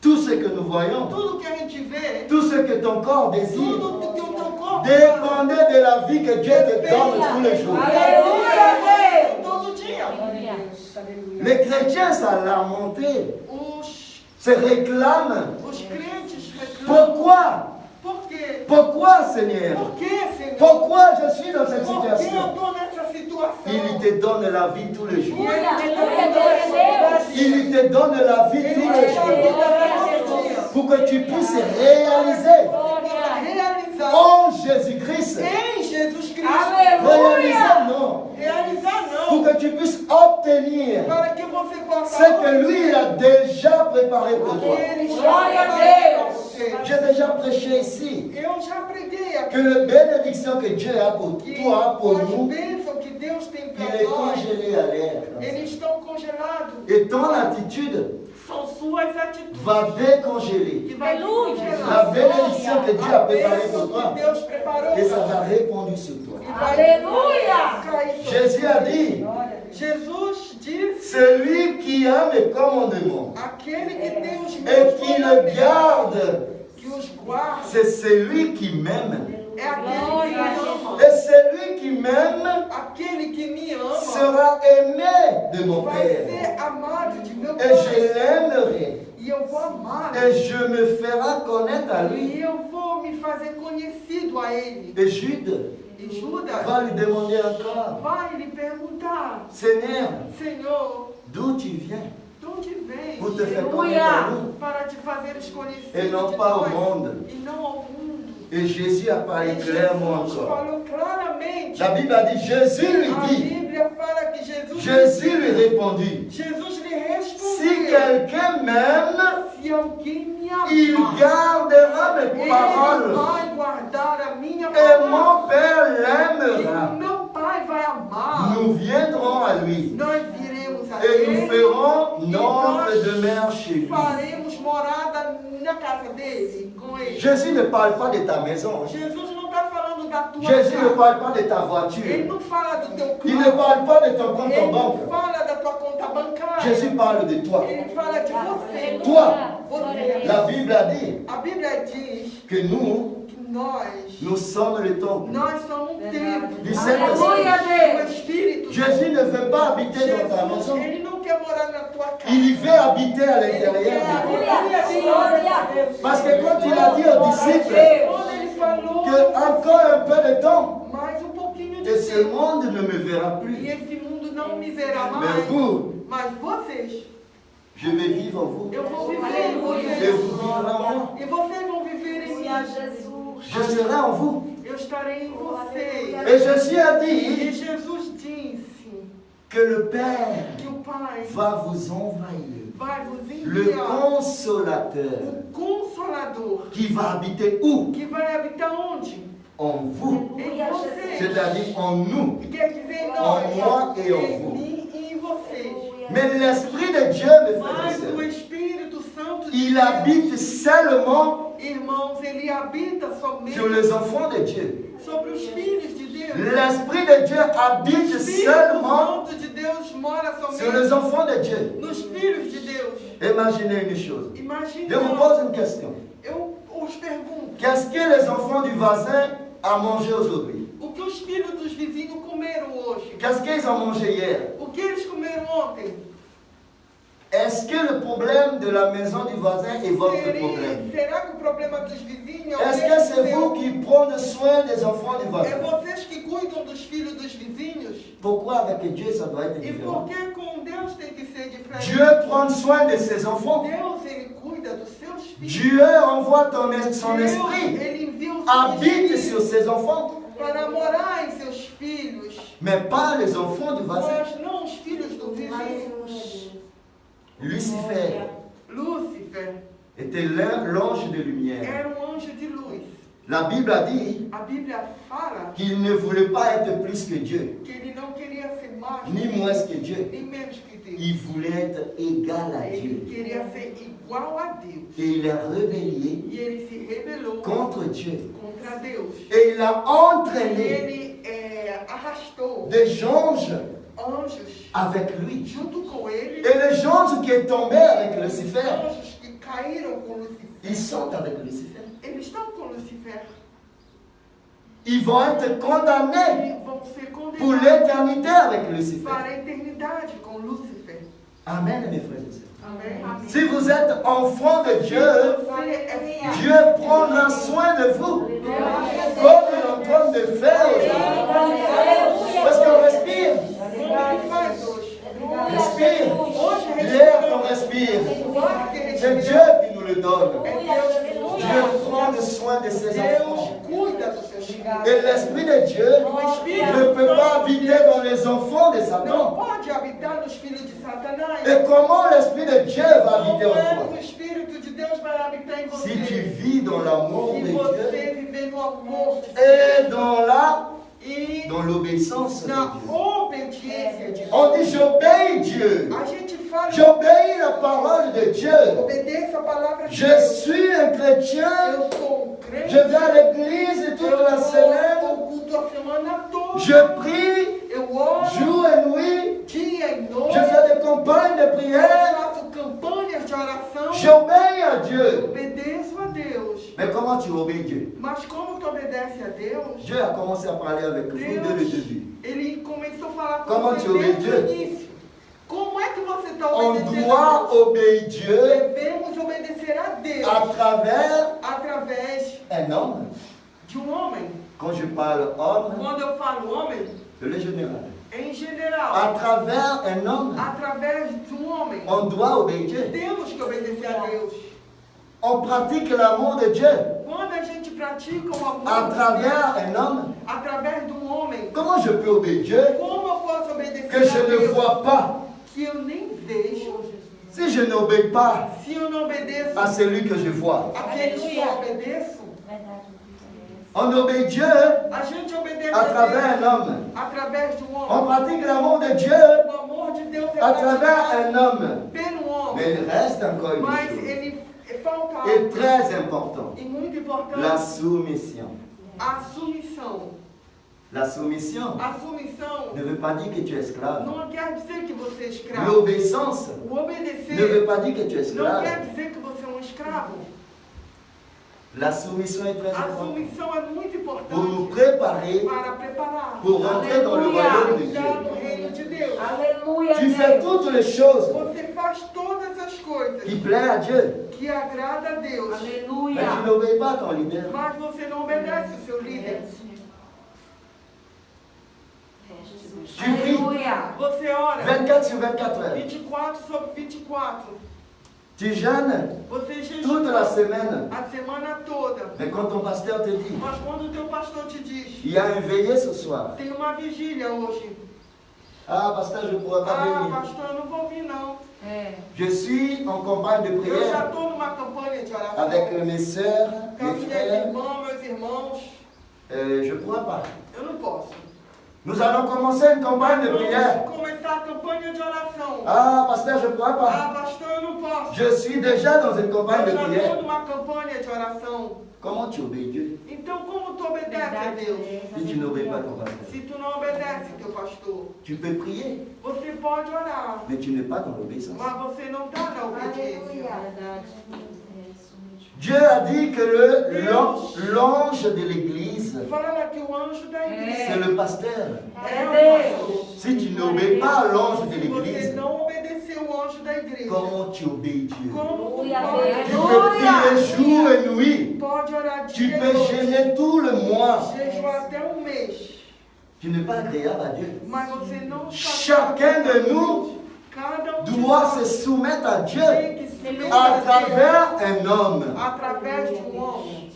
Tout ce que nous voyons, Tudo que a gente vê, tout ce que ton corps désire, tudo que o teu corpo dépendait de la vie que Dieu te donne tous les jours. Aleluia, Deus. todo dia. Les chrétiens, ça l'a monté, Os se réclament. crentes reclamam. Pourquoi? Por quê? Pourquoi, Seigneur? Por quê, Senhor? Pourquoi je suis dans cette Por que eu situation? estou nessa situação? Il te donne la vie tous les jours. Aleluia, Il te donne la vie tous les jours. Pour que tu puisses réaliser Possa realizar en Jésus-Christ. em Jesus Cristo. Réaliser non. Realizar Pour não. que tu puisses obtenir Para que você possa ce que lui il a déjà préparé pour toi. Ele já Glória a preparou Deus. pra você. J'ai déjà prêché ici Eu já preguei aqui que la bénédiction que Dieu a pour que toi, pour as nous, bênçãos que Deus tem il para est nós, congelé à l'air. eles estão congelados. Et ton attitude São suas atitudes va décongeler que vai Aleluia. la congelar. bénédiction que Dieu a A préparée bênção pour toi. que Deus preparou Et ça para va nós. répondre sur toi. E vai Aleluia. cair sobre Jésus a dit, Jesus disse, celui qui a mes commandements aquele que tem os et meus qui le mandamentos, garde, que os guarda, c'est celui qui m'aime. é aquele que me ama. Et celui qui m'aime Aquele que me ama sera aimé de mon vai Père. ser amado de meu Et je Pai. l'aimerai. E eu vou amar. Et je me ferai connaître à lui. E eu vou me fazer conhecido a Ele. Et Jude E Judas va lui demander encore, vai lhe perguntar, Seigneur, Senhor, d'où tu viens de onde vens? pour te faire connaître à nous? Para te fazeres conhecido Et non de pas au nós, monde. e não ao mundo. Et Jésus a parlé E clairement Jesus encore. falou claramente. La Bible a dit, Jésus lui A dit, Bíblia fala que Jesus Jésus lui répondit, Jesus lhe si respondeu, quelqu'un m'aime, se alguém me amar, il gardera mes ele paroles. vai guardar a minha Et palavra. mon Père E o l'aimera. meu Pai vai amar. Nous viendrons à lui. Nós iremos a Et nous ele ferons e notre nós demeure chez lui. faremos morada na casa dele, com ele. Jésus ne parle pas de ta maison. Jesus não está falando da tua Jésus ne casa. parle pas de ta Ele voiture. não fala do teu Il ne carro. parle pas de ton compte en Ele banque. não fala da tua conta bancária. Jésus parle de toi. Ele fala de você. Toi, Você. la Bible a dit A Bíblia diz que nous que nós sommes le temple. somos um templo Du Saint-Esprit. Aleluia, do Deus. Espírito. Jésus ne veut pas habiter dans ta Jesus, maison. ele não quer morar na tua casa. Il veut habiter à Ele l'intérieur quer de toi. habitar Glória. Parce que quand il a dit aux disciples Quando ele falou, que encore un peu de temps, mais pouquinho de et ce tempo, monde ne me verra e plus. esse mundo não me verá Mais mais. vous, Mas vocês, je vais vivre en vous. eu vou viver em Et vocês. vous vivrez en moi. E vocês vão viver em mim. Je serai en vous. Eu estarei em vocês. Et Jésus a E dit Jesus disse que le Père que o Pai va vous envahir. vai vos le enviar consolateur, o Consolador, qui va habiter où? que vai habitar onde? En vous. Em vocês. C'est-à-dire en nous. Quer dizer em En nós, moi et en em vous. mim e em vocês. Mais l'Esprit de Dieu, mes frères et Mas o sœurs, Espírito Santo de il Deus, habite seulement irmãos, ele habita somente sur les enfants de Dieu. sobre os filhos de Deus. L'Esprit de Dieu habite O Espírito seulement Santo de Deus mora sur les somente enfants de Dieu. nos filhos de Deus. Imaginez une chose. Imagine, Je vous pose une question. eu os pergunto, Qu'est-ce que les enfants du voisin ont mangé aujourd'hui? o que os filhos dos vizinhos comeram hoje? Qu'est-ce qu'ils ont mangé hier? O que eles comeram ontem? Est-ce que le problème de la maison du voisin est votre problème? Será que o problema dos vizinhos Est-ce é que o c'est mesmo vous qui prenez soin des enfants du seu? voisin? É vocês que cuidam dos filhos dos vizinhos? Pourquoi avec Dieu ça doit être E différent? por que com Deus tem que ser diferente? Dieu prend soin de ses enfants. Deus, ele cuida dos seus filhos. Dieu envoie son Deus, esprit, ele envia o seu habite Espírito sur ses enfants, para morar em seus filhos, mais pas les enfants du voisin. mas não os filhos do vizinho. Lucifer Lúcifer était l'ange de lumière. era anjo de luz. La Bible a dit A Bíblia fala qu'il ne voulait pas être plus que Dieu, que ele não queria ser mais ni moins que Dieu. nem menos que Deus. Il voulait être égal à Ele Dieu. queria ser igual a Deus. Et il a rébellé E ele se rebelou contre Dieu. contra Deus. Et il a E entraîné ele arrastou des anges anjos avec lui. junto com ele. Et les anges qui sont tombés avec Lucifer, Anjos que caíram com Lucifer. ils sont avec Lucifer. Eles estão com Lucifer. Ils vont être condamnés E vão ser pour condenados l'éternité avec Lucifer. para a eternidade com Lúcifer. Amen, mes frères et sœurs. Amém? Si vous êtes enfant de Dieu, Você é filho. Dieu prendra soin de vous, comme il est en train de faire aujourd'hui. Parce qu'on respire, Como ele faz hoje? respire. Hoje L'air qu'on respire, o ar que c'est respira Dieu qui nous le donne. é Deus que nos Dieu dá. prend soin de ses Deus enfants. cuida dos seus filhos. Et l'Esprit de Dieu ne peut pas habiter dans les enfants de Não Satan. pode habitar nos filhos de Satanás. Et comment l'Esprit de Dieu va habiter en Como é toi? que o Espírito de Deus vai habitar em você? Si tu vis dans l'amour Se de você Dieu viver no amor de et Deus e dans l'obéissance de na Dieu. obediência de Deus. On dit j'obéis Dieu. A gente fala, J'obéis la parole de Dieu. obedeça a palavra de Je Deus. suis un chrétien. Eu sou crente. Je vais à l'église toute eu la vou semaine. ao culto a semana toda. Je prie Eu oro jour et nuit. dia e noite. Je fais des campagnes de Eu prière. faço campanhas de oração. J'obéis à Dieu. Obedeço a Deus. Mais comment tu obéis Dieu? Mas como tu obedece a Deus, Dieu a commencé à parler avec vous dès le Deus, début. ele começou a falar com Como você tu obéis desde Dieu? o início. Como é que você está On obedecendo doit a Deus? obéir Dieu Devemos obedecer a Deus à travers através un homme. de homem. Quand je parle homme, Quando eu falo homem, le général. em geral, À travers un homme, através de homem. on doit obéir Dieu. Temos que obedecer a Deus. On pratique l'amour de Dieu Quando a gente pratica o amor à de travers Deus, un homme. através de homem, Comment je peux obéir Dieu como eu posso obedecer que a je ne Deus vois pas? que eu nem vejo? Si je n'obéis pas Se eu não obedeço à celui que je vois. aqueles que eu obedeço, On obéit Dieu a gente obedece à travers a un Deus homme. através de um On homem. pratique l'amour de Dieu O amor de Deus é à travers praticado un homme. pelo homem. Mais il reste encore une Mas chose. ele falta Et algo, très important. e muito importante, La soumission. a submissão. La soumission A submissão ne veut pas dire que tu es esclave. não quer dizer que você é escravo. L'obéissance O ne obedecer veut pas dire que tu es não esclave. quer dizer que você é um escravo. La soumission est très A importante submissão é muito pour nous importante préparer para preparar pour rentrer dans le royaume de entrar no Dieu. reino de Deus. Aleluia. Tu fais toutes les choses Você faz todas as coisas qui plaisent à Dieu, que agrada a Deus, mais tu Aleluia. n'obéis pas à ton leader. mas você não obedece o seu líder. Tu pries Aleluia. Você ora 24 sur 24 heures. 24 sobre 24. Tu jeûnes Você toute la jejua semaine. a semana toda. Mais quand ton pasteur te dit, Mas quando o teu pastor te diz, il y a un veillé ce soir, tem uma vigília hoje, Ah, pasteur, je ne pourrais pas Ah, venir. pastor, eu não vou vir não. Je suis en campagne de Eu já prière estou numa campanha de oração. avec mes sœurs, Com mes as minhas frères. irmãs, meus irmãos. Je ne pourrais pas. Eu não posso. Nous allons commencer une campagne de prière. Vamos começar a campanha de oração. Ah, pasteur, je ne pourrais pas. Ah, pastor, eu não posso. Je suis déjà dans une campagne de Eu já prière. estou numa campanha de oração. Comment tu obéis Dieu Então, como tu obedece a Deus? si tu n'obéis pas ton pasteur? Se tu não obedece teu pastor, Tu peux prier, você pode orar, mais tu n'es pas dans l'obéissance. mas você não está na obediência. Dieu a dit que l'ange de l'église, Fala que o anjo da igreja c'est le pasteur. é o pastor. Si tu n'obéis pas à l'ange de Se você l'église, não obedeceu o anjo da igreja, comment tu obéis Dieu? como tu Tu pode, peux prier jour et nuit. pode orar Tu dia e peux noite, gêner tout le mois. jejuar até mês, Tu n'es pas agréable à Dieu. mas você não está. Chacun de nous Cada de doit nós se soumettre à Dieu tem que se submeter à a Deus travers un homme. através de homem.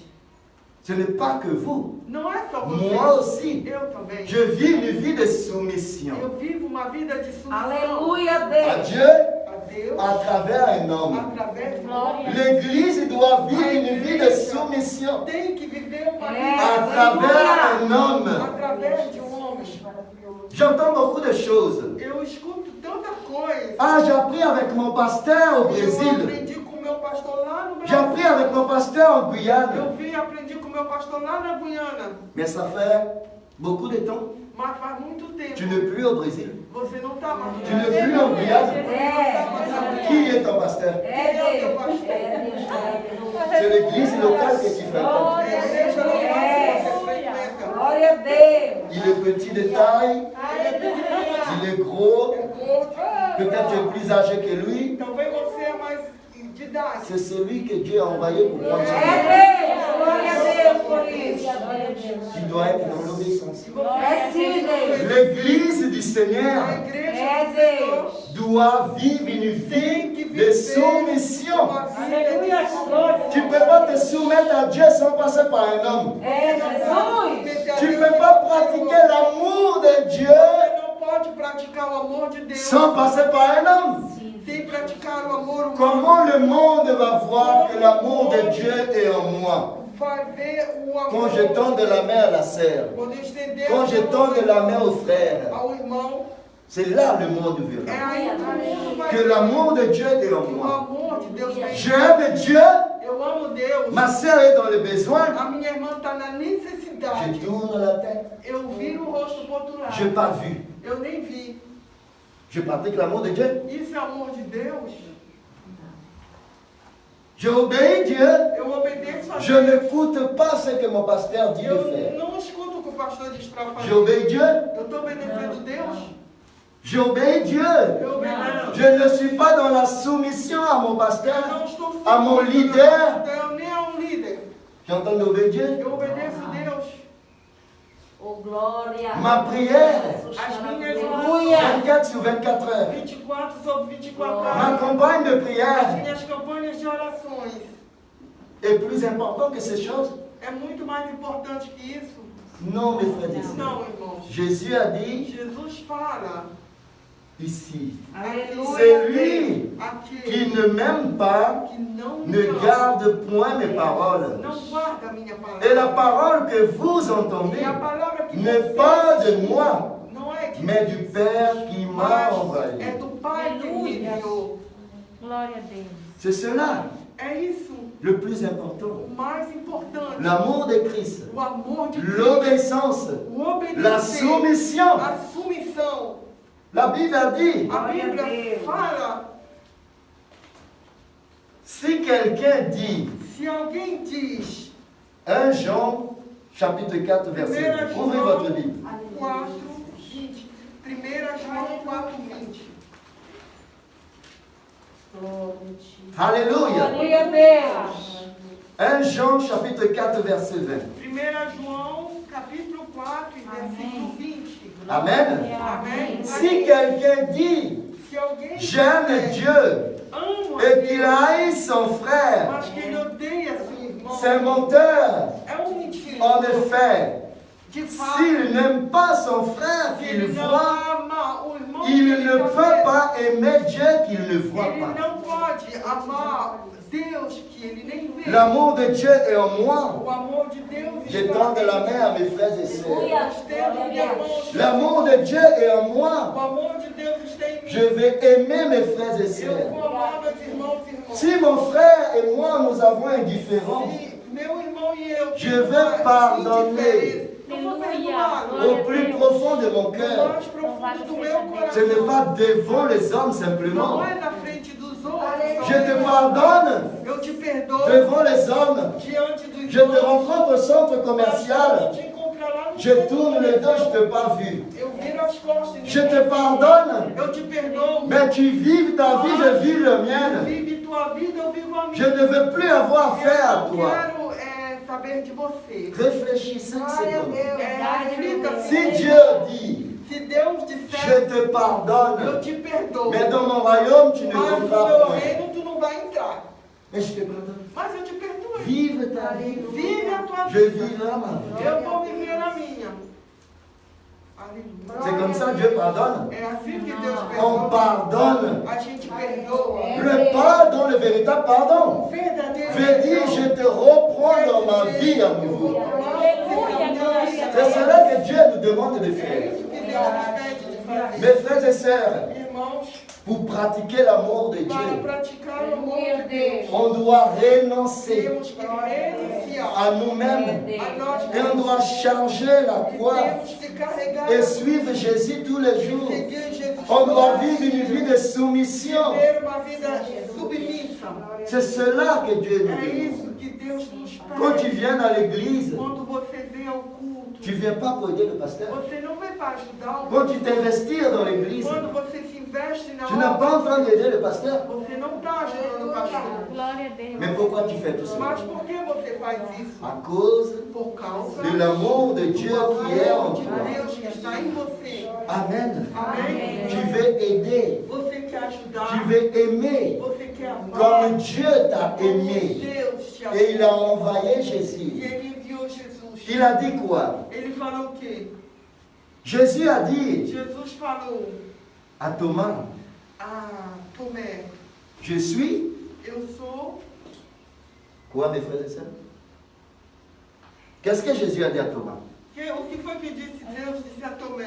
Ce n'est pas que vous. Não é só você. Moi aussi. Eu também. Je vis une vie de soumission Eu vivo uma vida de submissão Aleluia, à Deus. Dieu a Deus à travers un homme. através de homem. L'église doit vivre une vie de soumission Tem que viver uma à vida travers un homme. através de homem. J'entends beaucoup de choses. Eu escuto tanta coisa. Ah, j'ai appris avec mon pasteur au Eu Brésil. aprendi com o meu pastor lá no J'ai appris Brasil. avec mon pasteur en Guyane. Eu aprendi com o meu pastor lá na Guiana. Mais ça fait beaucoup de temps. Mas faz muito tempo. Tu n'es plus au Brésil. Você não está mais. Tu n'es plus en Guyane. Qui est ton pasteur? Quem é o teu pastor? C'est l'église locale que tu fréquentes. É a igreja local que você frequenta. Glória a Deus. Il est petit de taille, Ele é pequenininho, il est gros, é gordo. peut-être tu es plus âgé que lui. Talvez você é mais de idade. C'est celui que Dieu a envoyé pour prendre son É nom. Deus. Glória a Deus por isso. Tu dois être dans l'obéissance. É sim, Deus. L'église du A Seigneur igreja É do Senhor Deus. doit vivre une vie de soumission. uma vida de submissão. Tu ne peux pas te soumettre à Dieu sans passer par un homme. É Jesus. Tu ne peux pas pratiquer l'amour de Dieu Você não pode praticar o amor de Deus sans passer par un homme. sem praticar o amor humano. Comment le monde va voir que l'amour de Dieu est en moi? Vai ver o amor. Quand je tends de la main à la sœur, Quando estender quand je tends de la main au frère, ao irmão, c'est là le monde é verra aí que o mundo vai que ver l'amour de Dieu est en que o moi. amor de Deus vem. J'aime Dieu, Eu amo Deus. ma sœur est dans le besoin, A minha irmã está na necessidade. je tourne la tête. Eu viro o rosto para o outro Je n'ai lado. pas vu. Eu nem vi. Je pratique l'amour de Dieu. Isso é amor de Deus? Je obéis Dieu. Eu obedeço a Je Deus. n'écoute pas ce que mon pasteur dit de Eu faire. não escuto o que o pastor diz para fazer. J'obéis Dieu. Eu estou obedecendo Deus? J'obéis Dieu. Eu obedeço. Je ne suis pas dans la soumission à mon Eu pasteur, não estou à mon submetido leader. ao pastor, nem a um líder. J'entends d'obéir Dieu. Eu obedeço Deus. Oh, glória. Ma prière, As minhas Aleluia. 24 sur 24 heures. 24 sobre 24 Ma horas. campagne de As prière minhas campanhas de orações. est plus importante que ces choses. É muito mais importante que isso? Non, mes frères et sœurs. Não, irmãos. Jésus a dit Jesus fala. ici, Aleluia. c'est lui Aquele qui ne m'aime pas, que não me ne ama, garde point mes paroles. não guarda a minha palavra. Et la parole que vous entendez E a palavra que n'est você pas de ouve moi, não é de mais du Père qui m'a mas envoyé. é do Pai que me enviou. Glória a Deus. C'est cela É isso le plus important. o mais importante. L'amour de Christ, O amor de Cristo. l'obéissance, O obedecer. la soumission. A submissão. La Bible a dit, A Glória a Bíblia Deus. fala, si quelqu'un dit, se alguém diz 1 Jean chapitre 4 verset 2, ouvrez votre Bible. 4, 20. 1 João 4, 20. Alléluia. Glória a Deus. 1 Jean chapitre 4 verset 20. 1 João, capítulo 4, versículo 20. Amen. Amém? Si quelqu'un dit, Se alguém j'aime disser, Dieu amo a et qu'il Deus, haït son frère, mas que ele odeia seu irmão, c'est menteur. é um mentiroso. En effet, De fato, s'il n'aime pas son frère se qu'il ele não voit, ama o irmão Il ne peut pas aimer Dieu qu'il ne voit Ele pas. não pode amar Deus que ele nem vê. L'amour de Dieu est en moi. O amor de Deus Je está tends de la em main à mes frères et sœurs. nós. L'amour de Dieu est en O moi. amor de Deus está em Je mim. vais aimer mes frères et Eu sœurs. vou amar meus irmãos e irmãs. Si mon frère et moi, nous avons un différent, Se meu irmão e eu Je temos vais uma pardonner. indiferença, eu vou perdoá-lo. au plus profond de mon No cœur, mais profundo do meu ce n'est coração. pas devant les hommes Não simplement. é na frente dos outros. Je te pardonne Eu te perdoo devant les hommes. diante dos Je te outros. rencontre au centre Eu commercial. te encontrar lá no Je centro tourne le dos, je comercial. ne t'ai pas vu. Eu viro as costas. Je te pardonne, Eu te perdoo. mais tu vis ta vie, je vis la mienne. Vive tua vida, eu vivo a minha. Je ne veux plus avoir affaire à Eu toi. quero saber de você. Réfléchis 5 secondes. Reflita Si Dieu dit, se Deus je disser, te eu pardonne, te perdoo. mais dans mon royaume, tu ne Mas no comprends meu pas. reino tu não vai entrar. Mais je te pardonne. Mas eu te perdoo. Vive ta vie. Vive a tua Je vida. vivrai ma vie. Eu vou viver a minha. Aleluia. C'est comme ça Dieu pardonne. É assim que Deus On perdoa. pardonne. A gente perdoa. Le pardon, le véritable pardon, O verdadeiro veut dire je te reprends dans ma vie à nouveau. C'est cela que Dieu nous demande de É faire. isso que Deus nos pede de fazer. Mes frères et sœurs, Irmãos, pour pratiquer l'amour de para Dieu, praticar o amor de Deus, on doit renoncer temos que renunciar à nous-mêmes a nós et on doit changer la croix temos que carregar et suivre Jésus tous les jours. seguir Jesus. On doit vivre une vie de soumission. Viver uma vida submissa. C'est cela que Dieu nous É demande. isso que Deus nos Quand tu pede. viens dans l'église, Quando você vem ao culto, tu ne viens pas pour aider le pasteur. você não vem para ajudar o Quand tu t'investis dans l'église, Quando você se investe na tu n'es pas en obra, train d'aider le pasteur. você não está ajudando o pastor. Glória a Deus. Mais pourquoi tu fais tout Mas ça? por que você faz isso? À cause Por causa de l'amour de Dieu qui est en de toi. Deus que está em você. Amen. Amém? Tu veux aider, Você quer ajudar, tu veux aimer você quer amar, comme Dieu t'a aimé. Deus te ama. Et il a envoyé E Jésus. ele enviou Jesus. Il a dit quoi? Ele falou o quê? Jésus a dit Jesus falou à Thomas, a Tomé, je suis, eu sou. quoi mes frères et sœurs? Qu'est-ce que Jésus a dit à Thomas? O que foi que Deus disse a Tomé?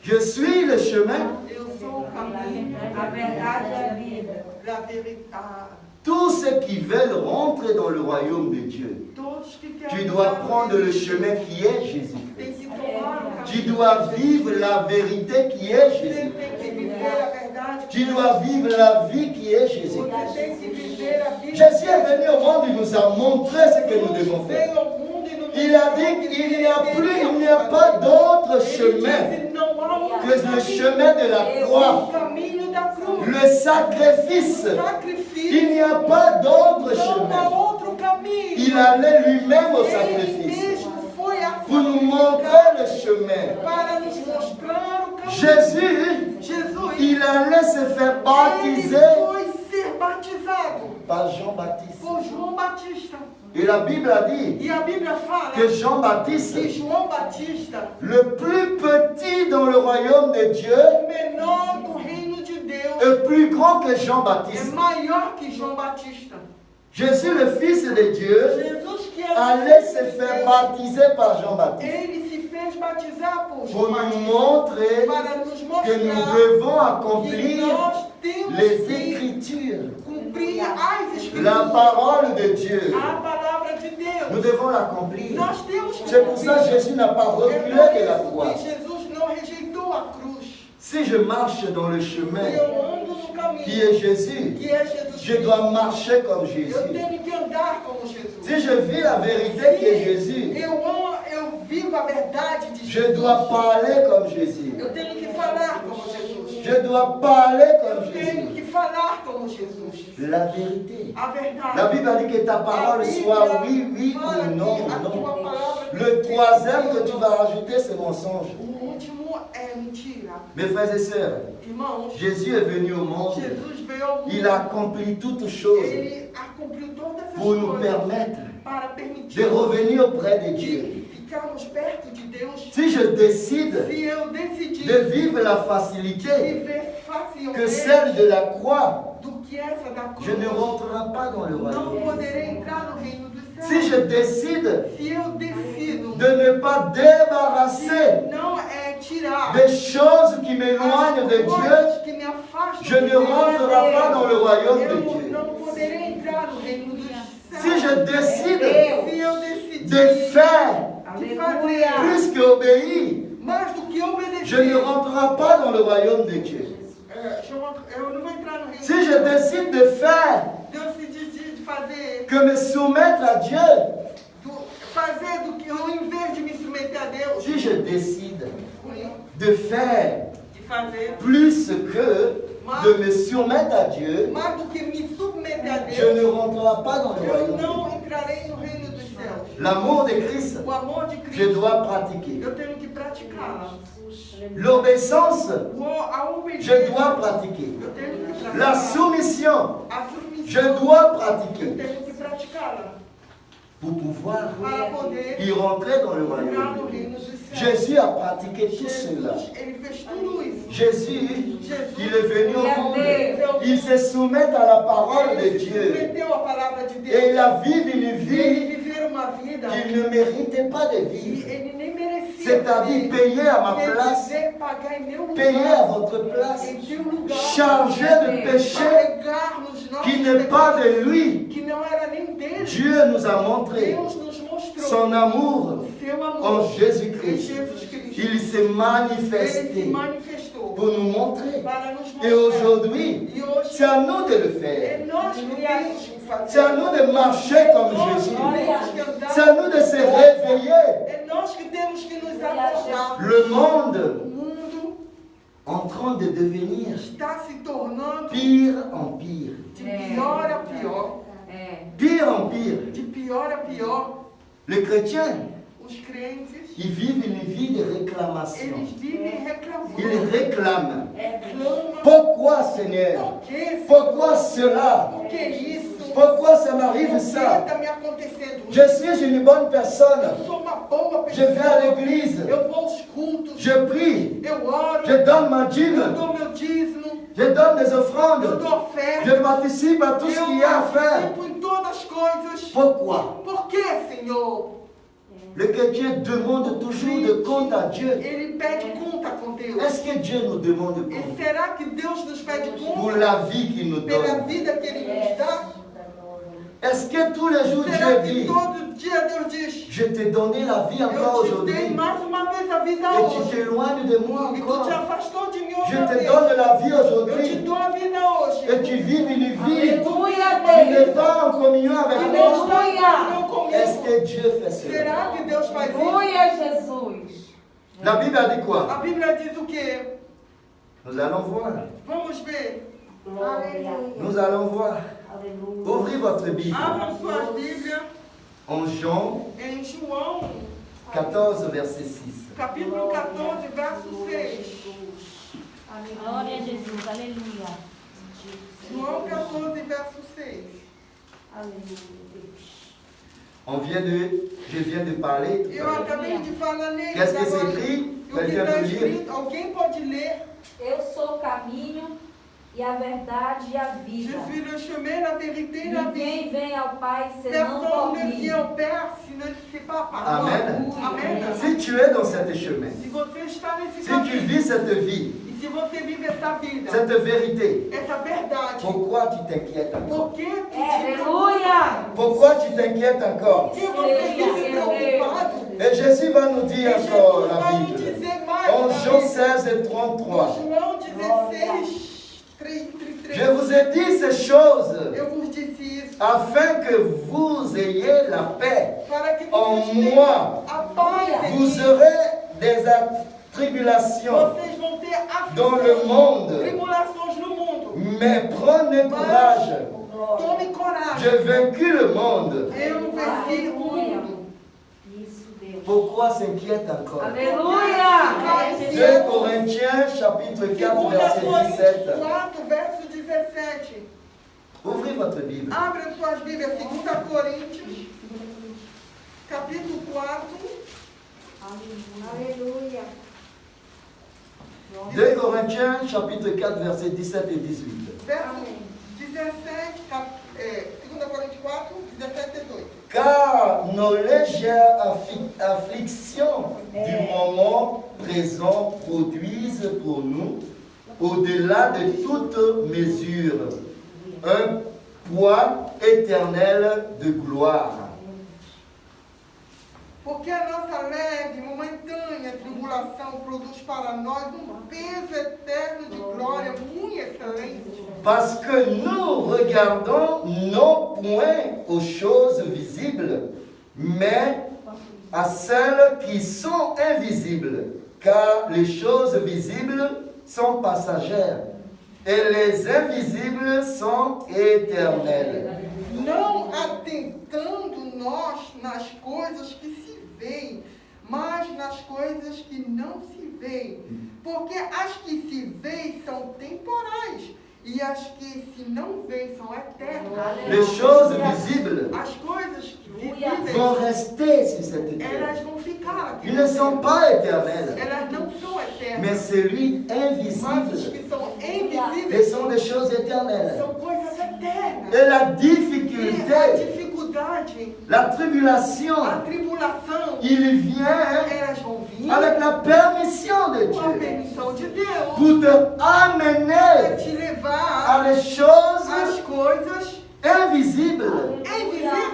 Je suis le chemin. Eu sou o caminho, A verdade é a vida. a verdade. Tous ceux qui veulent rentrer dans le royaume de Dieu, Todos que tu querem dois prendre le chemin qui est tem Jésus-Christ. que tomar o caminho. Tu dois vivre la vérité qui est Você Jésus. tem que viver a verdade. Tu dois vivre la vie qui est Jésus. Você tem que viver a vida. Jésus est venu au monde, il nous a montré ce que nous devons faire. Veio ao mundo e nos Il a dit qu'il n'y a plus, il n'y a pas d'autre chemin Ele disse, não há outro que le caminho. chemin de la O croix, caminho da cruz. le sacrifice. Sacrifício. Il n'y a pas d'autre Não há chemin. outro caminho. Il allait lui-même au Ele sacrifice mesmo foi a pour nous montrer le chemin. para nos mostrar o caminho. Jésus, Jesus, il allait se faire ele baptiser foi ser batizado par Jean-Baptiste. por João Batista. Et la Bible a dit E a Bíblia fala que Jean-Baptiste, que João Batista, le plus petit dans le royaume de Dieu, o menor do reino de Deus, est plus grand que é Jean-Baptiste. maior que João Batista. Jésus, le Fils de Dieu, Jesus que é allait se faire baptiser par Jean-Baptiste ele se fez batizar por pour João nous Batista montrer para nos que nous mostrar devons que accomplir nós temos les que Écritures, cumprir as la escrituras, parole de Dieu. a palavra de Nous Deus. devons l'accomplir. Nós temos que C'est pour ça que cumprir. Jésus n'a pas É por reculé de la isso croix. que Jesus não rejeitou a cruz. Si je marche dans le chemin Se eu ando no caminho qui est Jésus, que é Jesus je Cristo, dois marcher comme eu Jésus. tenho que andar como Jesus. Si je vis la vérité qui est Jésus, Eu vivo a verdade de je Jesus. dois parler comme Jésus. Eu tenho que falar como Jesus. Je dois parler comme Eu tenho Jésus. que falar como Jesus. La vérité. A verdade. La Bible a dit que ta parole soit oui, oui ou non, non. Le troisième que tu vas rajouter, c'est mensonge. O último é mentira. Mes frères et sœurs, Irmãos, Jésus est venu au monde. Jesus veio ao mundo. Il a accompli toutes choses Ele cumpriu todas as pour nous coisas permettre para de permitir revenir auprès de Dieu. de ficarmos perto de Deus, si je décide se eu decidir de vivre la facilité viver que facilmente celle de la croix, do que essa da cruz, je ne rentrerai pas dans le não royaume. poderei entrar no reino dos céus. Si je décide Se eu decido de ne pas débarrasser de não tirar des choses qui m'éloignent de as Dieu, coisas que me afastam je de ne Deus, rentrerai pas dans le royaume de eu Dieu. não poderei entrar no reino dos céus. Si je décide Se eu decidir de faire de fazer plus qu'obéir, mais do que je ne obedecer, rentrerai pas dans le royaume de Dieu. eu não vou entrar no reino Si dos je céus. décide de faire Deus se diz de fazer que me soumettre à Dieu, fazer do que ao invés de me submeter a Deus, si je décide de faire de fazer plus que de me soumettre à Dieu, mais do que me submeter a je Deus, ne rentrerai pas dans le eu royaume de Dieu. não entrarei no reino dos céus. L'amour de Christ, O amor de je Cristo, dois pratiquer. eu tenho que praticá-la. L'obéissance, A je obediência, dois pratiquer. eu tenho que praticar. La soumission, A je submissão, dois eu pratiquer tenho que praticá-la pour pouvoir para poder y rentrer dans le entrar no royaume. reino dos céus. Jésus a pratiqué tout cela. Jesus, ele fez tudo isso. Jésus, il est venu au monde. Il se soumet à la parole de Ele se Dieu. submeteu à palavra de Deus. Et il a vécu une Ele vie viver uma vida qu'il ne méritait pas de que vivre. ele nem merecia. C'est-à-dire payer à ma Quer place, dizer, pagar em meu lugar, payer à votre place, em teu lugar, chargé de péché carregar nos nossos qui n'est pas pecados, de lui. que não era nem dele. Dieu nous a montré Deus nos mostrou son amour o seu amor en em Jésus-Christ. Jesus Cristo. Il s'est Ele se manifesté manifestou pour nous montrer. para nos mostrar. Et aujourd'hui, E hoje c'est à nous de le é faire. nós que temos que fazer. C'est à nous de marcher comme Nós que Jésus. temos que andar. C'est à nous de se réveiller. É nós que temos que nos acordar. Le monde O mundo en train de devenir está se tornando pire en pire. de pior a pior. Pire en pire. De pior a pior. Les chrétiens, Os crentes, ils vivent une vie de réclamation. eles vivem reclamando. Ils réclament. Reclamam. Pourquoi, Seigneur? Por que, Senhor? Pourquoi cela? Por que isso? Pourquoi ça m'arrive Por que ça? está me acontecendo Je isso? suis une bonne personne. Eu sou uma boa Je vais à pessoa. l'église. Eu vou aos cultos. Je prie. Eu oro. Je donne ma Eu dîme. dou meu dízimo. Je donne des Eu offrandes. dou oferta. Je participe à tout ce qu'il y a à faire. participo em todas as coisas. Pourquoi? Por que, Senhor? Le chrétien demande toujours de compte à Dieu. Ele pede conta com Deus. Est-ce que Dieu nous demande E compte será que Deus nos pede pour conta la vie qu'il nous pela donne? vida que Ele nos dá? Est-ce que tous les jours Será Dieu que dit, todo dia Deus diz, je t'ai donné la vie encore eu te dei aujourd'hui mais uma vez a vida et tu hoje t'éloignes de moi e tu te encore? afastou de mim Je outra te vez. donne la vie Eu te aujourd'hui dou a vida hoje. et tu vis une vie Aleluia, qui n'est Deus. pas en communion avec Que moi. não está em comunhão Est-ce comigo. que Dieu fait cela? Será que Deus faz isso? Aleluia, Jesus. La Bible a dit quoi? A Bíblia diz o quê? Nous allons voir. Vamos ver. Glória. Nous allons voir. Aleluia. Ouvrez votre Bible Abram suas Bíblias en Jean em João, 14, verset 6. capítulo 14, verso 6. Glória a Jesus. Aleluia. João 14, verso 6. Aleluia, Deus. Je viens de parler tout Eu à l'heure. acabei de falar nele. Qu'est-ce que c'est agora. écrit? O que Quelqu'un está peut lire? escrito? Alguém pode ler? Eu sou o caminho e a verdade e a Je vida. suis le chemin, la vérité et la vie. Ninguém vem ao Pai senão Personne por ne mim. vient au Père si ne le fait pas par moi. Amen. Amen. Si tu es dans cette chemin, Se você está nesse si tu caminho, vis cette vie, e se você vive essa vida, cette vérité, essa verdade, pourquoi tu t'inquiètes encore? por que tu te Aleluia. Pourquoi tu t'inquiètes encore? Por que você vive preocupado? Et Jésus va nous dire E encore Jesus la vai nos Bible. dizer mais. En na Jean Bíblia. 16 et No 33. João 16, 33. Je vous ai dit ces choses Eu vos disse isso afin que vous ayez la paix. para que En vocês tenham moi, a paz em vous mim. aurez des tribulations Vocês vão ter dans le monde. tribulações no mundo. Mais prenez courage. Tome coragem. J'ai vaincu le monde. Eu venci o mundo. Isso, Deus. Pourquoi s'inquiète encore? Aleluia. 2 Corinthiens chapitre 4 verset 17. 4, verso 17. Ouvrez votre Bible. Abra suas Bíblias, 2 Coríntios, capítulo 4, Aleluia. 2 Corinthiens chapitre 4 versets 17 et 18. Verso 17, 2 Coríntios 4, 17 e 18. Car nos légères afflictions du moment présent produisent pour nous, au-delà de toute mesure, un poids éternel de gloire. Porque a nossa leve e momentânea tribulação produz para nós peso eterno de glória muito excelente. Parce que nous regardons non point aux choses visibles, mais à celles qui sont invisibles, car les choses visibles sont passagères et les invisibles sont éternelles. Não atentando nós nas coisas que se veem, mas nas coisas que não se veem. Porque as que se veem são temporais e as que se não veem são eternas. Les choses visibles As coisas vont visíveis, rester sur cette terre. elas vão ficar aqui. Ils ne sont pas éternels, Elas não são eternas. mais celui Mas os invisible. que são Et invisíveis sont des choses éternelles. são coisas eternas. Et la E a difficulté, dificuldade, la a tribulation, tribulação, il vient elas vão vir avec la permission de com a Dieu permissão de Deus pour te para amener te levar à les choses às coisas invisibles.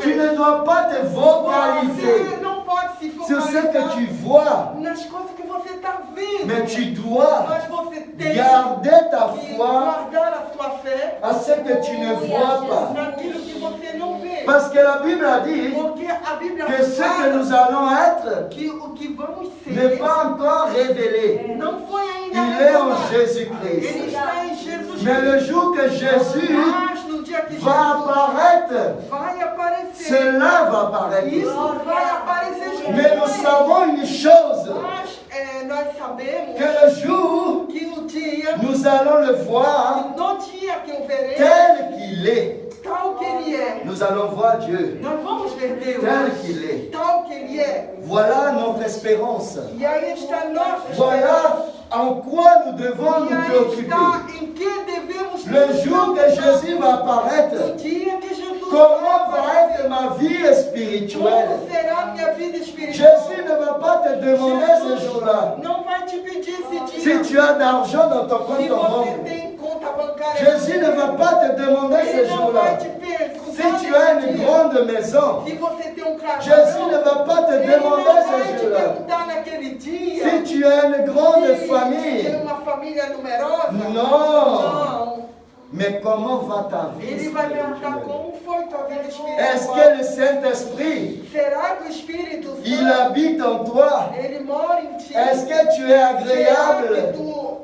Tu invisíveis. ne dois pas te Você focaliser não pode se sur ce que focalizar tu vois, nas coisas que você está vendo. mais tu dois Mas você tem garder ta que foi guardar a sua fé à ce que tu ne vois pas. naquilo que você não vê. Parce que la Bible a dit Porque a Bíblia que ce que fala nous allons être que o que vamos n'est ser pas encore révélé. não foi ainda Il est en revelado. Jésus-Christ. Ele está em Jesus Mais le Cristo. jour que Jésus Mas no dia que va Jesus apparaître, vai aparecer, cela va apparaître. isso vai aparecer junto Mais com nous ele. savons une chose, Mas nós sabemos que le jour, que o dia, nous allons le voir no dia que eu verei, tel qu'il est. tal que ele é, Nous allons voir Dieu nós vamos ver Deus, tel qu'il est. tal que ele é. Voilà notre espérance. E aí está a nossa esperança. Voilà en quoi nous devons E nous aí préoccuper. está em que devemos Le nos jour que preocupar. Jésus va apparaître, O dia que Jesus comment va aparecer, être ma vie spirituelle? como será a minha vida espiritual? Jésus ne va pas te demander ce jour-là não vai te pedir esse si dia. tu as d'argent dans ton compte Se en você banque. tem conta bancária, Jésus ne va pas te demander ce ele não vai jour-là te perguntar si tu as nesse une dia. grande maison. Se você tem um carro, Jésus ne va pas te ele demander não vai ce te jour-là perguntar naquele dia si tu as une grande se tem famille. uma família numerosa. Non. Não. Mais comment va ta vie Ele vai perguntar spirituelle? como foi tua vida Est-ce espiritual. que le Saint-Esprit, Será que o Espírito il Santo, habite en toi? ele mora em ti? Est-ce que tu es Será agréable? que tu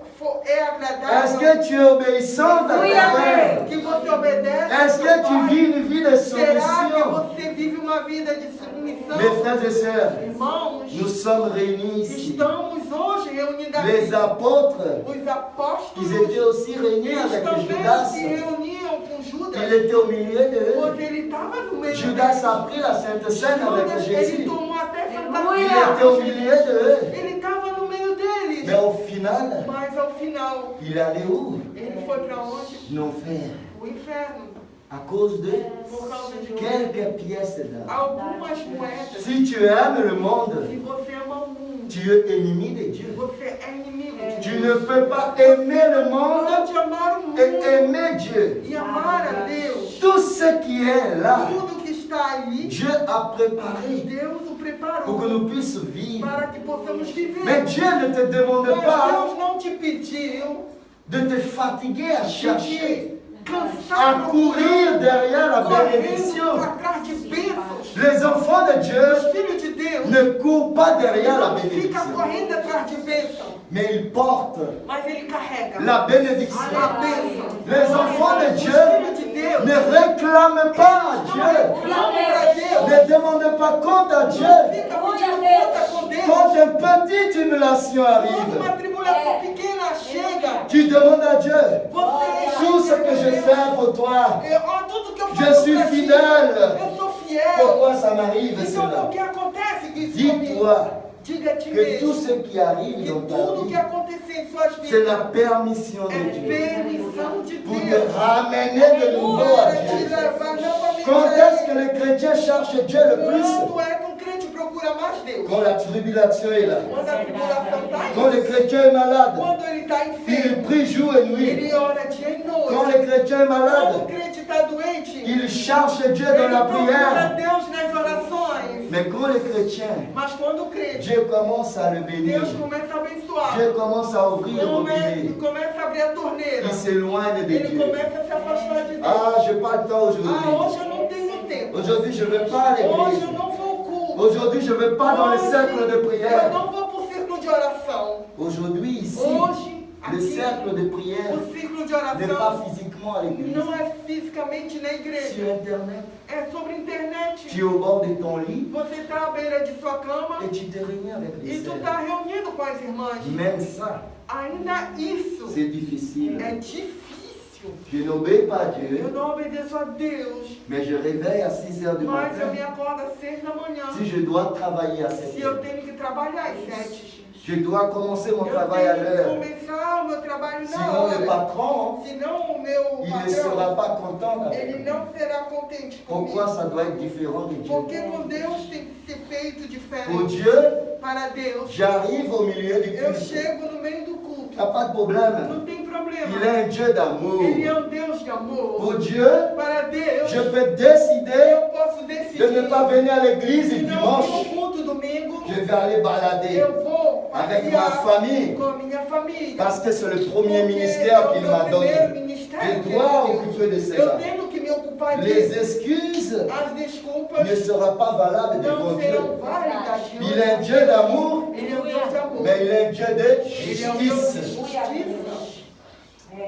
é Est-ce agradável? que tu es obéissante à ta Oui, mère? amen. Que você obedece? Est-ce ao que tu Pai? vis une vie de Será que soumission? você vive uma vida de submissão? Mes frères et sœurs, Irmãos, nous sommes réunis ici. estamos hoje reunidos Les aqui. apôtres, Os apóstolos, ils étaient aussi réunis eles avec também Judas. se reuniam com Judas. Il était au milieu d'eux. Pois ele estava no meio Judas a deles. pris la Sainte Seine avec Judas, ele Jésus. tomou até Santa Il Ceia. était au milieu d'eux. Ele estava no meio deles. Mais au final, Mas ao final, il allait où? ele foi para onde? L'enfer. O inferno. À cause de Por causa de quelques pièces d'or. algumas moedas. Si tu aimes le monde, Se você ama o mundo, tu es ennemi de Dieu. você é inimigo de Tu Deus. ne peux pas aimer le Não monde pode amar o mundo et aimer Dieu. e amar a Deus. Tout ce qui est là, Tudo que está ali, Dieu a préparé Deus o pour que preparou nous puissions vivre. para que possamos viver. Mais Dieu ne te demande Mas pas Deus não te pediu de te fatiguer à de chercher, cansar à courir derrière la correndo bénédiction. atrás de bênçãos. Les enfants de Dieu Os filhos de Deus ne courent pas derrière la não fica bénédiction, correndo atrás de bênçãos, mais ils portent mas ele carrega la bénédiction. a bênção. Les enfants de Os Dieu filhos de Deus ne réclament pas à não Dieu, reclamam para Deus. ne demandent pas compte à Dieu. Fica pedindo conta com Deus. Quand une petite humiliation Quando arrive, uma tribulação pequena chega, tu demandes à Dieu, você tout ce que je fais pour toi, tudo que eu je faço suis pra ti, fidèle. eu sou fiel. Pourquoi ça m'arrive Então, cela? o que acontece? Diz Dis-toi, Diz Diga a ti que tout mesmo ce qui arrive que dans ta tudo que vie, acontecer em suas c'est la vidas permission de é Dieu permissão de pour te Deus ramener de nouveau à para te Dieu. levar novamente Quand a est-ce que Ele. le chrétien cherche Dieu le plus? Quando é que um crente procura mais Deus? Quand la tribulation est là. Quando a tribulação está Quand aí. le chrétien est malade, Quando ele está il enfermo, prie jour et nuit. ele ora dia e Quand noite. le chrétien est Quando o malade, crente está doente, il cherche Dieu dans ele la procura prière. Deus nas orações. Mais quand le chrétien, Mas quando o crente, Dieu commence à le bénir, Deus começa a abençoar. Dieu commence à ouvrir le robinet, Começa a abrir a torneira. il s'éloigne de Ele Dieu. começa a se afastar de Deus. Ah, je n'ai pas le temps Ah, aujourd'hui. hoje eu não tenho tempo. Aujourd'hui, je ne vais pas à Hoje eu l'église. não vou ao culto. Aujourd'hui, je ne vais pas dans le cercle de Eu prière. não vou para o círculo de oração. Aujourd'hui, ici, Hoje, le aqui, cercle de prière o círculo de n'est pas oração physiquement à l'église. não é fisicamente na Sur igreja. Internet, É sobre internet. tu es au bord de ton lit Você está à beira de sua cama et tu te réunis avec les e tu sœurs. está reunido com as irmãs. Même ça, Ainda isso c'est difficile. é difícil. Je n'obéis pas à Eu Dieu, não obedeço a Deus, mais je réveille à 6 heures du mas eu matin. me acordo às 6 da manhã. Si je dois travailler à 7 Se eu heures, tenho que trabalhar às 7. je dois commencer mon Eu travail à tenho que l'heure. começar o meu trabalho na Sinon, le hora. patron, Senão o meu il ne sera patrão, pas content avec ele moi. não será contente Pourquoi comigo. ça doit être différent de Porque Dieu? com Deus tem que ser feito Pour diferente. Dieu, Para Deus, j'arrive au milieu du eu culte. chego no meio do culto. Il n'y a pas de problème. Não tem Il problema. est un Dieu d'amour. Ele é um Deus de amor. Pour Dieu, Para Deus, je peux décider eu posso de decidir. ne pas venir à l'église Se não dimanche. for culto domingo, Je vais aller balader eu vou avec ma passear famille. com a minha família. Parce que c'est le premier Porque ministère é o qu'il meu m'a primeiro donné. ministério Je que dois Ele occuper de deu. cela. Eu tenho que me ocupar Les disso. excuses As desculpas ne seront pas valables devant não Dieu. serão válidas. Il est un Dieu d'amour, Ele é um Deus de amor. mais il est un Dieu de Ele é um Deus de justice. justiça.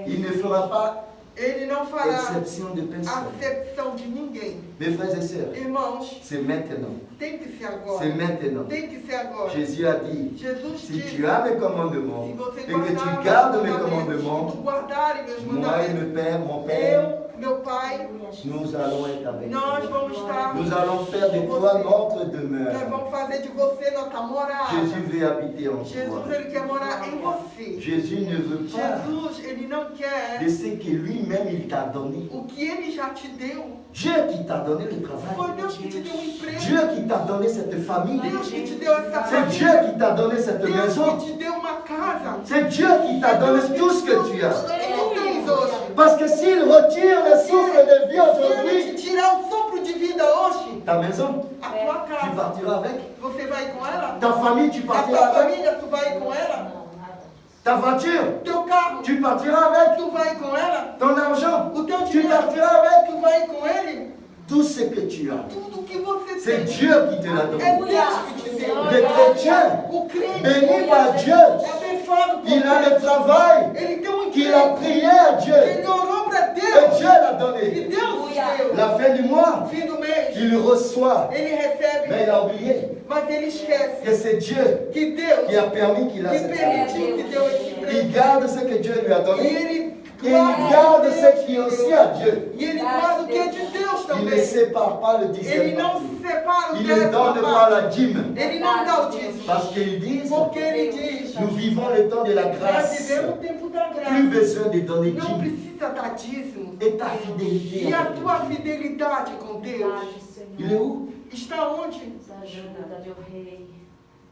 Il ne fera pas Ele não fará exception de personne. acepção de ninguém. Mes frères et sœurs, Irmãos, c'est maintenant. tem que ser agora. C'est maintenant. Tem que ser agora. Jésus a dit, Jesus si disse, tu as mes commandements se você et que tu guardar gardes mes meus mandamentos, se commandements, tu guardares meus moi et mandamentos, le Père, mon Père, eu, meu Pai, nous allons être avec nós toi. vamos estar. Nous allons faire de toi notre demeure. Nós vamos fazer de você nossa morada. Jésus veut habiter en toi. Jesus, ele quer morar em você. Jésus ne veut pas Jesus, ele não quer de ce que lui-même il t'a donné. o que ele já te deu. Dieu qui t'a donné le Foi travail. Deus que te deu emprego. Dieu qui t'a donné cette famille. Deus que te deu essa C'est Dieu família. qui t'a donné cette Deus maison. que te deu uma casa. C'est Dieu qui t'a donné tout ce que tu as. Tudo que tu tens hoje. Parce que s'il retire le souffle de vie Se ele aujourd'hui, te tirar o sopro de vida hoje, ta maison, a tua tu casa, partiras avec. você vai com ela? Ta famille, tu A partiras tua avec. família, tu vai com ela? Ta voiture, Teu carro, tu partiras avec. tu vai com ela? Ton argent, O teu tu dinheiro, partiras avec. tu vai com ele? Tout ce que tu as, Tudo que você c'est tem. Dieu qui te l'a É donné. Deus que te deu. Le chrétien, O crente béni par Dieu, é abençoado por il a Deus. le travail Ele tem um qu'il a emprego. prié à Dieu. Ele orou para Et Deus. Dieu l'a E donné. Deus te deu. La fin du mois, Fim do mês, il reçoit. ele Mais recebe, il a oublié mas ele esquece que c'est Dieu que Deus qui a permis qu'il a que cette famille. permitiu que deu esse emprego. Il garde ce que Dieu lui a E donné. ele Et il garde ce qui est aussi à Dieu. E ele guarda o que é de Deus Il ne também. sépare pas le Ele dixième não partie. separa o Il ne décimo donne pas parte. la dîme. Ele não dá o dízimo. Parce qu'ils disent, Porque ele diz, nous vivons le temps de la nós grâce. vivemos o tempo da Plus graça. besoin de donner Não dîme. precisa dar dízimo. Et ta fidélité. E a avec tua Dieu. fidelidade com Deus Il est où? está onde?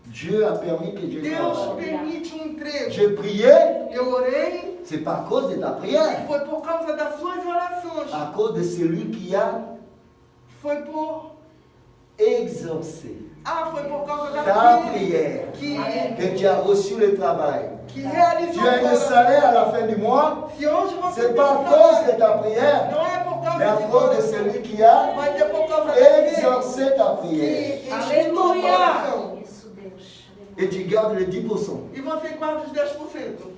Dieu a permis que Dieu Deus travaille. permite um emprego. J'ai prié, Eu orei, c'est pas à cause de ta prière. foi por causa das suas orações. À cause de celui qui a Foi por... exaucé foi por causa ta daquele prière. que Que tu as reçu le travail. realizou Tu as a un salaire à la fin du mois. Se hoje você C'est tem pas à salário, cause de ta prière, não é por causa mais à de cause de oração, celui qui a mas é por causa daquele exaucé ta prière. que escutou o coração. Et tu gardes le 10% E você guarda os 10%.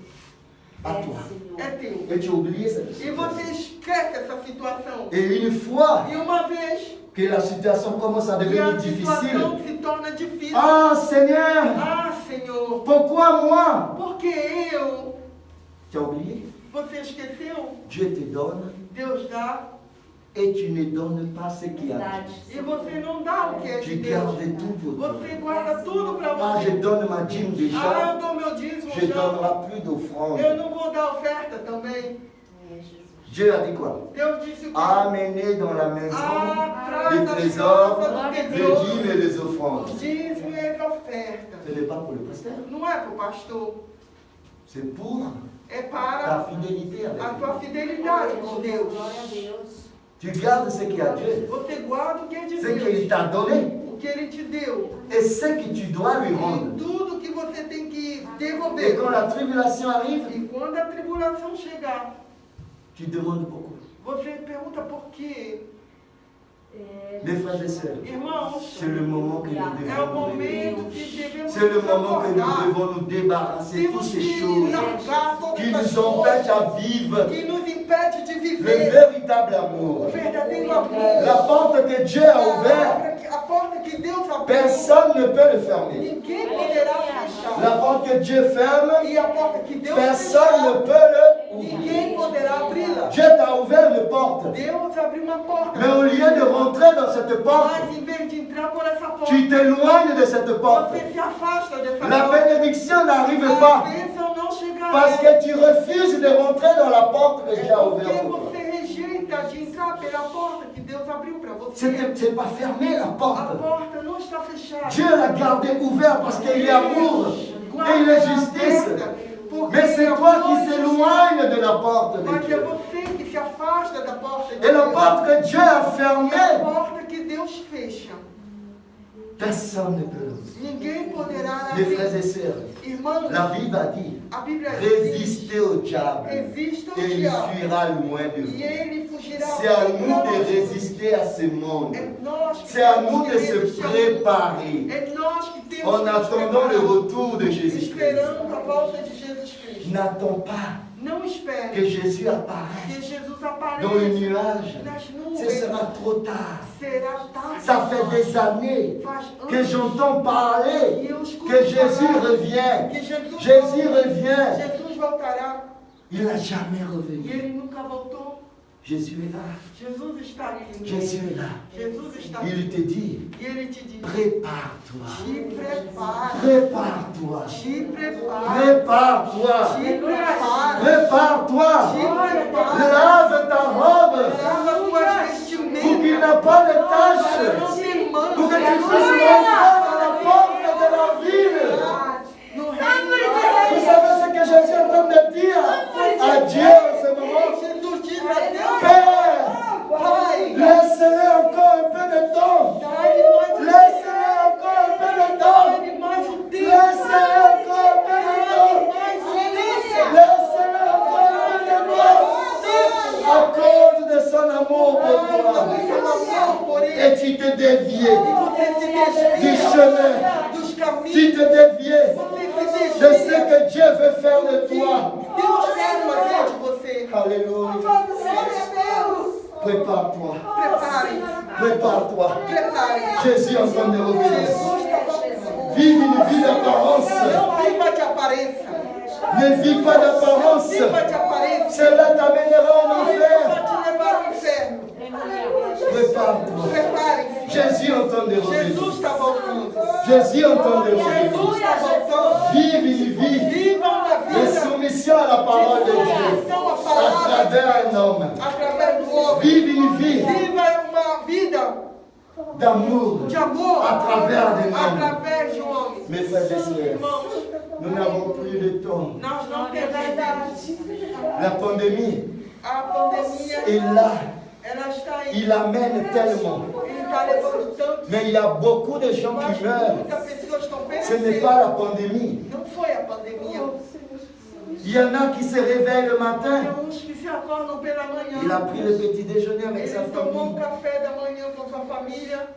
à toi. É teu. Et tu as oublié cette E situation. você esquece essa situação. Et une fois E uma vez que la situation commence à que devenir a difficile, situação se torna difícil. ah Seigneur, Senhor, pourquoi moi? por que Tu as oublié? Você esqueceu? Dieu te donne Deus dá Et tu ne donnes pas ce qui est à E você não dá o que é Dieu. de Tu Deus. gardes tout pour toi. Você guarda tudo para Ah, je você. donne ma dîme Ah, déjà. eu dou meu dízimo Je ne já. donnerai plus d'offrande. Eu não vou dar oferta também. Dieu a dit quoi? Deus disse o quê? Amenez dans la maison Atrás les das trésors, casas do les tesouro, dîmes et les offrandes. os dízimos e as ofertas. Ce n'est pas pour le pasteur, Não é para o pastor. c'est pour É ta para fidélité avec a tua Dieu. fidelidade com Deus. Glória a Deus. Tu gardes ce qui est à Dieu, Você guarda o que é de ce qu'il Deus. t'a donné O que Ele te deu. et ce que tu dois lui E rendre. tudo que você tem que Et devolver. quand la tribulation arrive, E quando a tribulação chegar, tu demandes pourquoi. você pergunta por quê. Mes frères et sœurs, Irmãos, c'est le moment que nous é o devons nous réveiller. momento que devemos C'est le nos moment que nous acordar. devons nous débarrasser de toutes Temos ces que choses largar todas qui essas nous empêchent coisas à vivre que nos impede de le viver véritable o amour. verdadeiro amor. La porte que Dieu a ouverte, A porta que Deus abriu, personne ne peut le fermer. ninguém poderá La fechar. porte que Dieu ferme, E a porta que Deus personne ne fechar, peut le ouvrir. ninguém poderá abri-la. Dieu t'a ouvert une porte, Deus abriu uma porta. mais au lieu de rentrer dans cette porte, Mas em vez de entrar por essa porta, tu t'éloignes de cette porte. você se afasta dessa La porta. bénédiction n'arrive A pas bênção não chegará. parce que tu refuses de rentrer dans la porte que É Dieu a porque ouverte pour toi. você rejeita de entrar pela porta que Deus abriu para você. C'est pas fermé la A porte. porta não está fechada. Dieu l'a gardé ouvert parce qu'il est amour et il est justice. Mais c'est toi qui s'éloignes de la porte de Mas é Dieu. você que se afasta da porta de Et la Deus. porte que Dieu a É a fermée, porta que Deus fecha. personne ne peut l'ouvrir. Ninguém poderá Mes frères abrir. et sœurs, Irmãos, la Bible a dit, a Bíblia diz: résistez au diable resista ao et il diabo fuira loin de e vous. ele fugirá. C'est à nous de résister à ce monde. É nós que C'est à temos nous que de se resistir. préparer É nós que temos en que nos attendant le preparar, retour de Jésus-Christ. esperando a volta de Jesus Cristo. N'attends pas Não espere que Jésus apparaisse que Jesus dans apareça le nuage. nas Ce nuvens. sera trop tard. Será tarde. Ça fait des années Faz que anos j'entends parler que eu escuto que Jésus falar revient. que Jesus Jésus volta. revient. Jesus voltará. Il n'a jamais E revenu. ele nunca voltou. Jésus est là. Jesus está aqui. Jésus est là. Jesus está aqui. Il te dit, E ele te diz: prépare-toi. te prepara. Prépare-toi. Te prepara. Prépare-toi. Te prepara. Prépare-toi. Te prepara. Lave ta robe Lava tuas pour vestimentas. qu'il n'a pas de Para não taches. ter Pour que tu mancha. puisses rentrer dans la porte de la ville. No reino. Vous savez ce que Jésus est en train de dire à Dieu en ce moment? Jesus diz a Deus: Père, Pai, laisse-le encore un peu de temps. dá-lhe mais Laisse-le encore un peu de temps. dá-lhe mais um tempo. Laisse-le encore un peu de temps. Mais um tempo. Laisse-le encore un peu de temps. À cause de son amour pour Seu toi. amor por ele. Et tu te déviais Você se du desvia chemin. dos Tu caminhos. te déviais Você se de ce desvia. que Dieu veut faire de toi. Deus quer fazer de você. Alléluia. Prépare-toi. Prepare-se. Prépare-toi. Prepare-se. Jésus est en train de revenir. Jesus está voltando. Vive une vie d'apparence. Não viva de aparência. Ne vis pas d'apparence. Viva de aparência. Cela t'amènera en Vai enfer. te levar ao inferno. Prépare-toi. Prepare-se. Jésus est en train de Jesus revenir. está voltando. Jésus est en train de Jesus revenir. está voltando. Vive une vie Viva uma de vida. soumission à la parole de Dieu Submissão à à palavra travers un homme. através do homem. Vive une vie Viva uma vida d'amour de amor à travers un homme. através de um homem. Mes frères et sœurs, Irmãos, nous n'avons plus de temps. nós não temos tempo. La pandémie A pandemia, est là. ela está aí. Il amène tellement. Ele está levando tanto. Mais il y a beaucoup de gens Mas qui meurent. muitas pessoas estão Ce n'est perecendo. pas la pandémie. Não foi a pandemia. Il y en a qui se réveillent le matin. Tem uns que se acordam pela Il a manhã. pris le petit déjeuner avec sa Ele tomou um famille. café da manhã com sua família.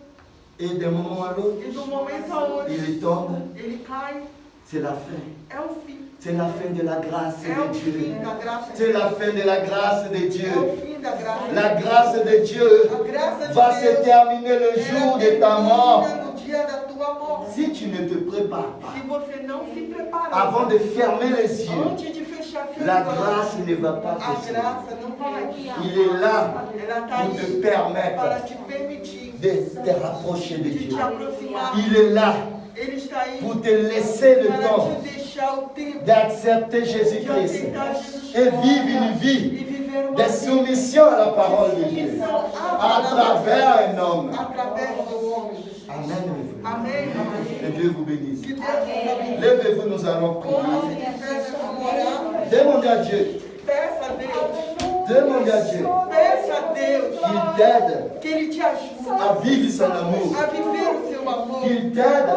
Et d'un moment à l'autre, E do momento a outro, il tombe. ele cai. C'est la fin. É o fim. C'est la fin de la grâce É o de Dieu. fim da graça de C'est Deus. la fin de la grâce de É o Dieu. fim da graça de La Deus. grâce de Dieu A graça de va Deus se terminer le jour de ta mort. termina no dia da tua morte. Si tu ne te prépares Se pas você não se preparar avant de fermer les yeux, antes de fechar La grâce ne va pas A te graça não vai. Il est là Ela está pour te aí para permettre te permitir de te rapprocher de de Dieu. te aproximar. Il est là Ele está aí pour te laisser le para temps te deixar o tempo d'accepter de Jésus-Christ aceitar Jesus et Cristo vivre une e vie viver uma de soumission à la parole de Dieu submissão à travers un homme. através do homem. Amen, mes frères. Amém? Que Dieu vous bénisse. Que Deus nos abençoe. Levez-vous, nous allons prier. Como se tivesse como orar, Demandez à Dieu. peça a Deus. Demandez à Dieu Peça a Deus qu'il t'aide que Ele te ajude à vivre son amour. a viver o seu amor. Qu'il t'aide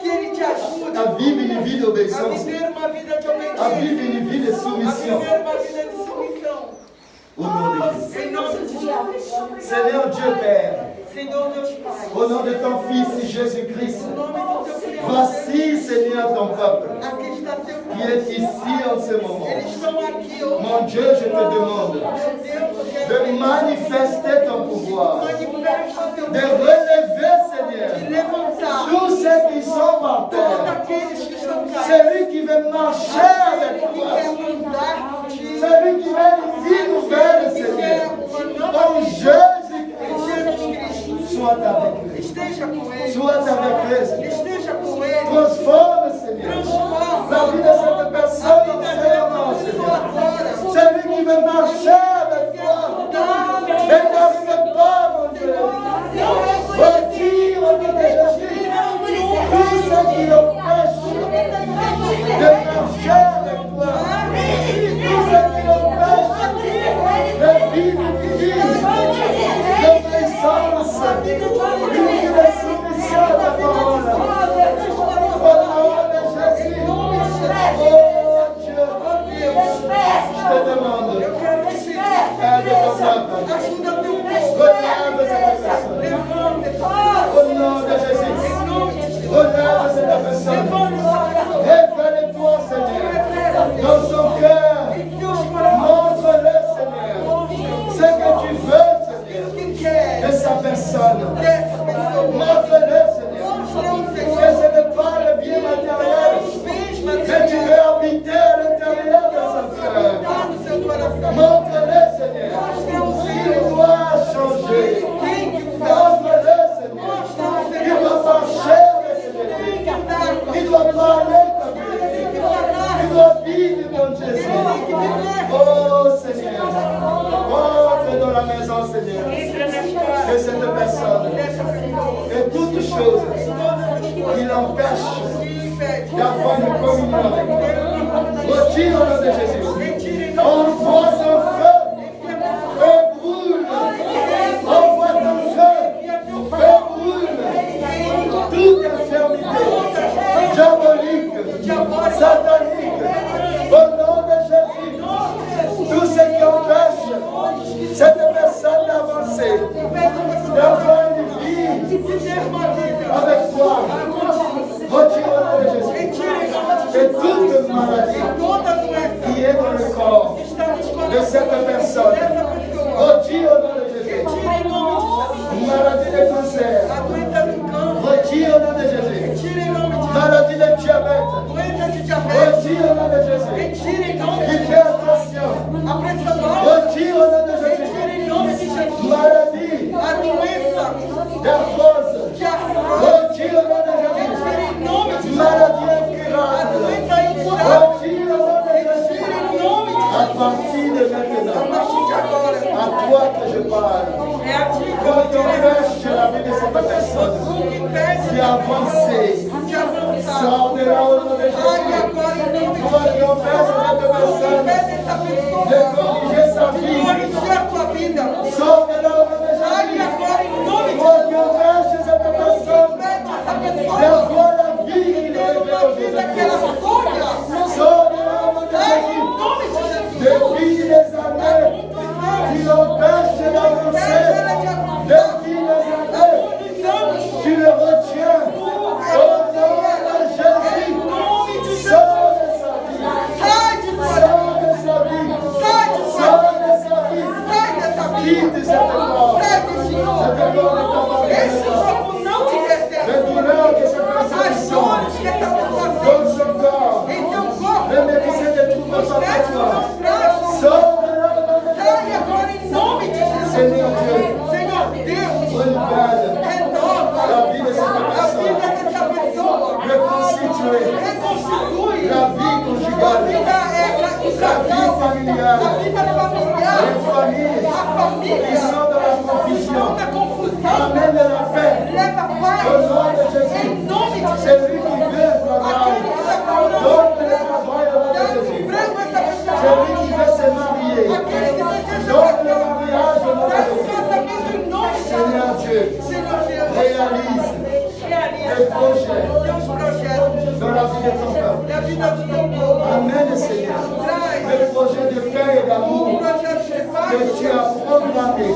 Que Ele te ajude à vivre une vie a d'obéissance. viver uma vida de À obediência. vivre une vie de A soumission. viver uma vida de submissão. Au nom de Jésus. Em nome de Jesus. Seigneur Dieu Père, Senhor Deus Pai. au nom de ton Fils Jésus-Christ, Em nome do teu filho. voici, Seigneur, ton peuple Aqui está teu qui povo. est ici en ce moment. Eles estão aqui hoje. Mon Dieu, je te demande Meu Deus, eu quero de manifester ton pouvoir, manifesta o teu de poder. relever, De Seigneur, levantar tous ceux qui sont par todos terre. aqueles que estão caídos. Celui qui veut marcher avec Que toi, quer andar contigo. celui qui veut une vie nouvelle, Que Seigneur. quer uma nova Oh vida. Jésus-Christ, Em Jesus Cristo. sois avec eux. Esteja com ele. Sois avec eux, Seigneur. Esteja com ele. Transforme, Seigneur, Transforma la vie de cette personne en servant, Seigneur. Celui qui veut marcher avec toi, mais n'arrive pas, mon Dieu. Retire au nom de Jésus tout ce qui l'empêche de marcher avec toi. Tout ce qui l'empêche de vivre une vie d'obéissance, une vie de soumission à ta parole. Au nom de Jésus, oh Dieu, je te demande, Eu quero te pedir. aide ton peuple. Ajuda teu povo. Relève cette personne. Levanta essa pessoa. Au nom de Jésus, Em nome de Jesus. relève cette personne. Levanta essa pessoa. Révèle-toi, Seigneur, dans son cœur. Em seus corações. Montre-le, Seigneur, ce que tu veux, Seigneur, O que quer de sa personne. dessa pessoa. Montre-le, Seigneur, Mostra o que Senhor. ce n'est pas le bien matériel, Os bens mais tu materiais. veux habiter à l'intérieur de son cœur. Está no seu coração. Montre-le, Seigneur, qu'il doit changer. Tem que mudar. Montre-le, Seigneur, qu'il doit marcher avec Jésus. Il doit parler comme Jésus. Il doit vivre comme Jésus. Oh Seigneur, entre dans la maison, Seigneur, de cette personne, de toutes choses qui l'empêchent d'avoir une communion avec toi. Retire au nom de Jésus. Envoie ton feu. Feu brûle. Envoie ton feu. Feu brûle. Toute infirmité diabolique, satanique, au nom de Jésus. Tout ce qui empêche cette personne d'avancer, d'avoir une vie avec toi, retire au nom de Jésus. Et toute maladie qui est dans le corps de cette personne, retire au nom de Jésus. Maladie de cancer, retire au nom de Jésus. Maladie de diabète, retire au nom de Jésus. Hypertension, retire au nom de Jésus. Maladie d'arthrose, retire au nom de Jésus. Maladie incurable, retire au nom de Jésus. À partir de maintenant, à toi que je parle. Quand tu empêches la vie de cette personne qui a avancé, sors de là au nom de Jésus. Toi qui empêches cette personne de corriger sa vie, sors de là au nom de Jésus. Toi qui empêches cette personne d'avoir la vie qu'il rêvait aujourd'hui, sors de là au nom de Jésus. Depuis des années, tu l'empêches d'avancer. Depuis des années, tu le retiens. Au nom de Jésus, sors de sa vie. Sors de sa vie. Ils sont dans la confusion. Amène la paix. Leva Au paz. nom de Jésus. Em nome de C'est Jesus. lui qui veut le travail. Aquele que está procurando. Donne le travail au nom Dá de Jésus. emprego a essa pessoa. C'est lui qui veut se marier. Aquele que deseja Donne le casar. mariage au nom Dá de esse Jésus. casamento em nome de Seigneur Jesus. Dieu, Senhor Deus. réalise Realiza tes projets teus projetos dans la vie de ton peuple. na vida do teu povo. Amène, Seigneur, le projet de paix et d'amour Projetos de paz. que tu as programmé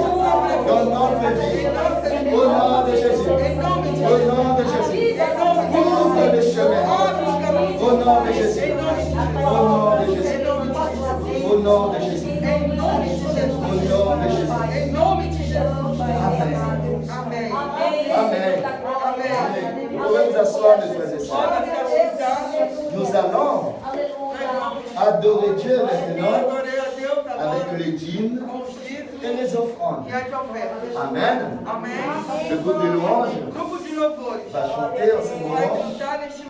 dans notre vie. Au nom de Jésus. Em nome de Au nom de Jésus. Ouvre le chemin. Au nom de Jésus. Au nom de Jésus. Au nom de Jésus. Em nome de Jesus. Au nom de Jésus. Em nome de Jesus. Amen. Amém. Amen. Amém. Vous pouvez vous asseoir, mes frères et sœurs. Pode se assentar. Nous allons adorer Dieu maintenant Adorei a Deus avec agora les dîmes com os dízimos et les offrandes. e as ofertas. Amen. Amém. Le groupe de louange Grupo de louvores va chanter en ce vai moment. cantar neste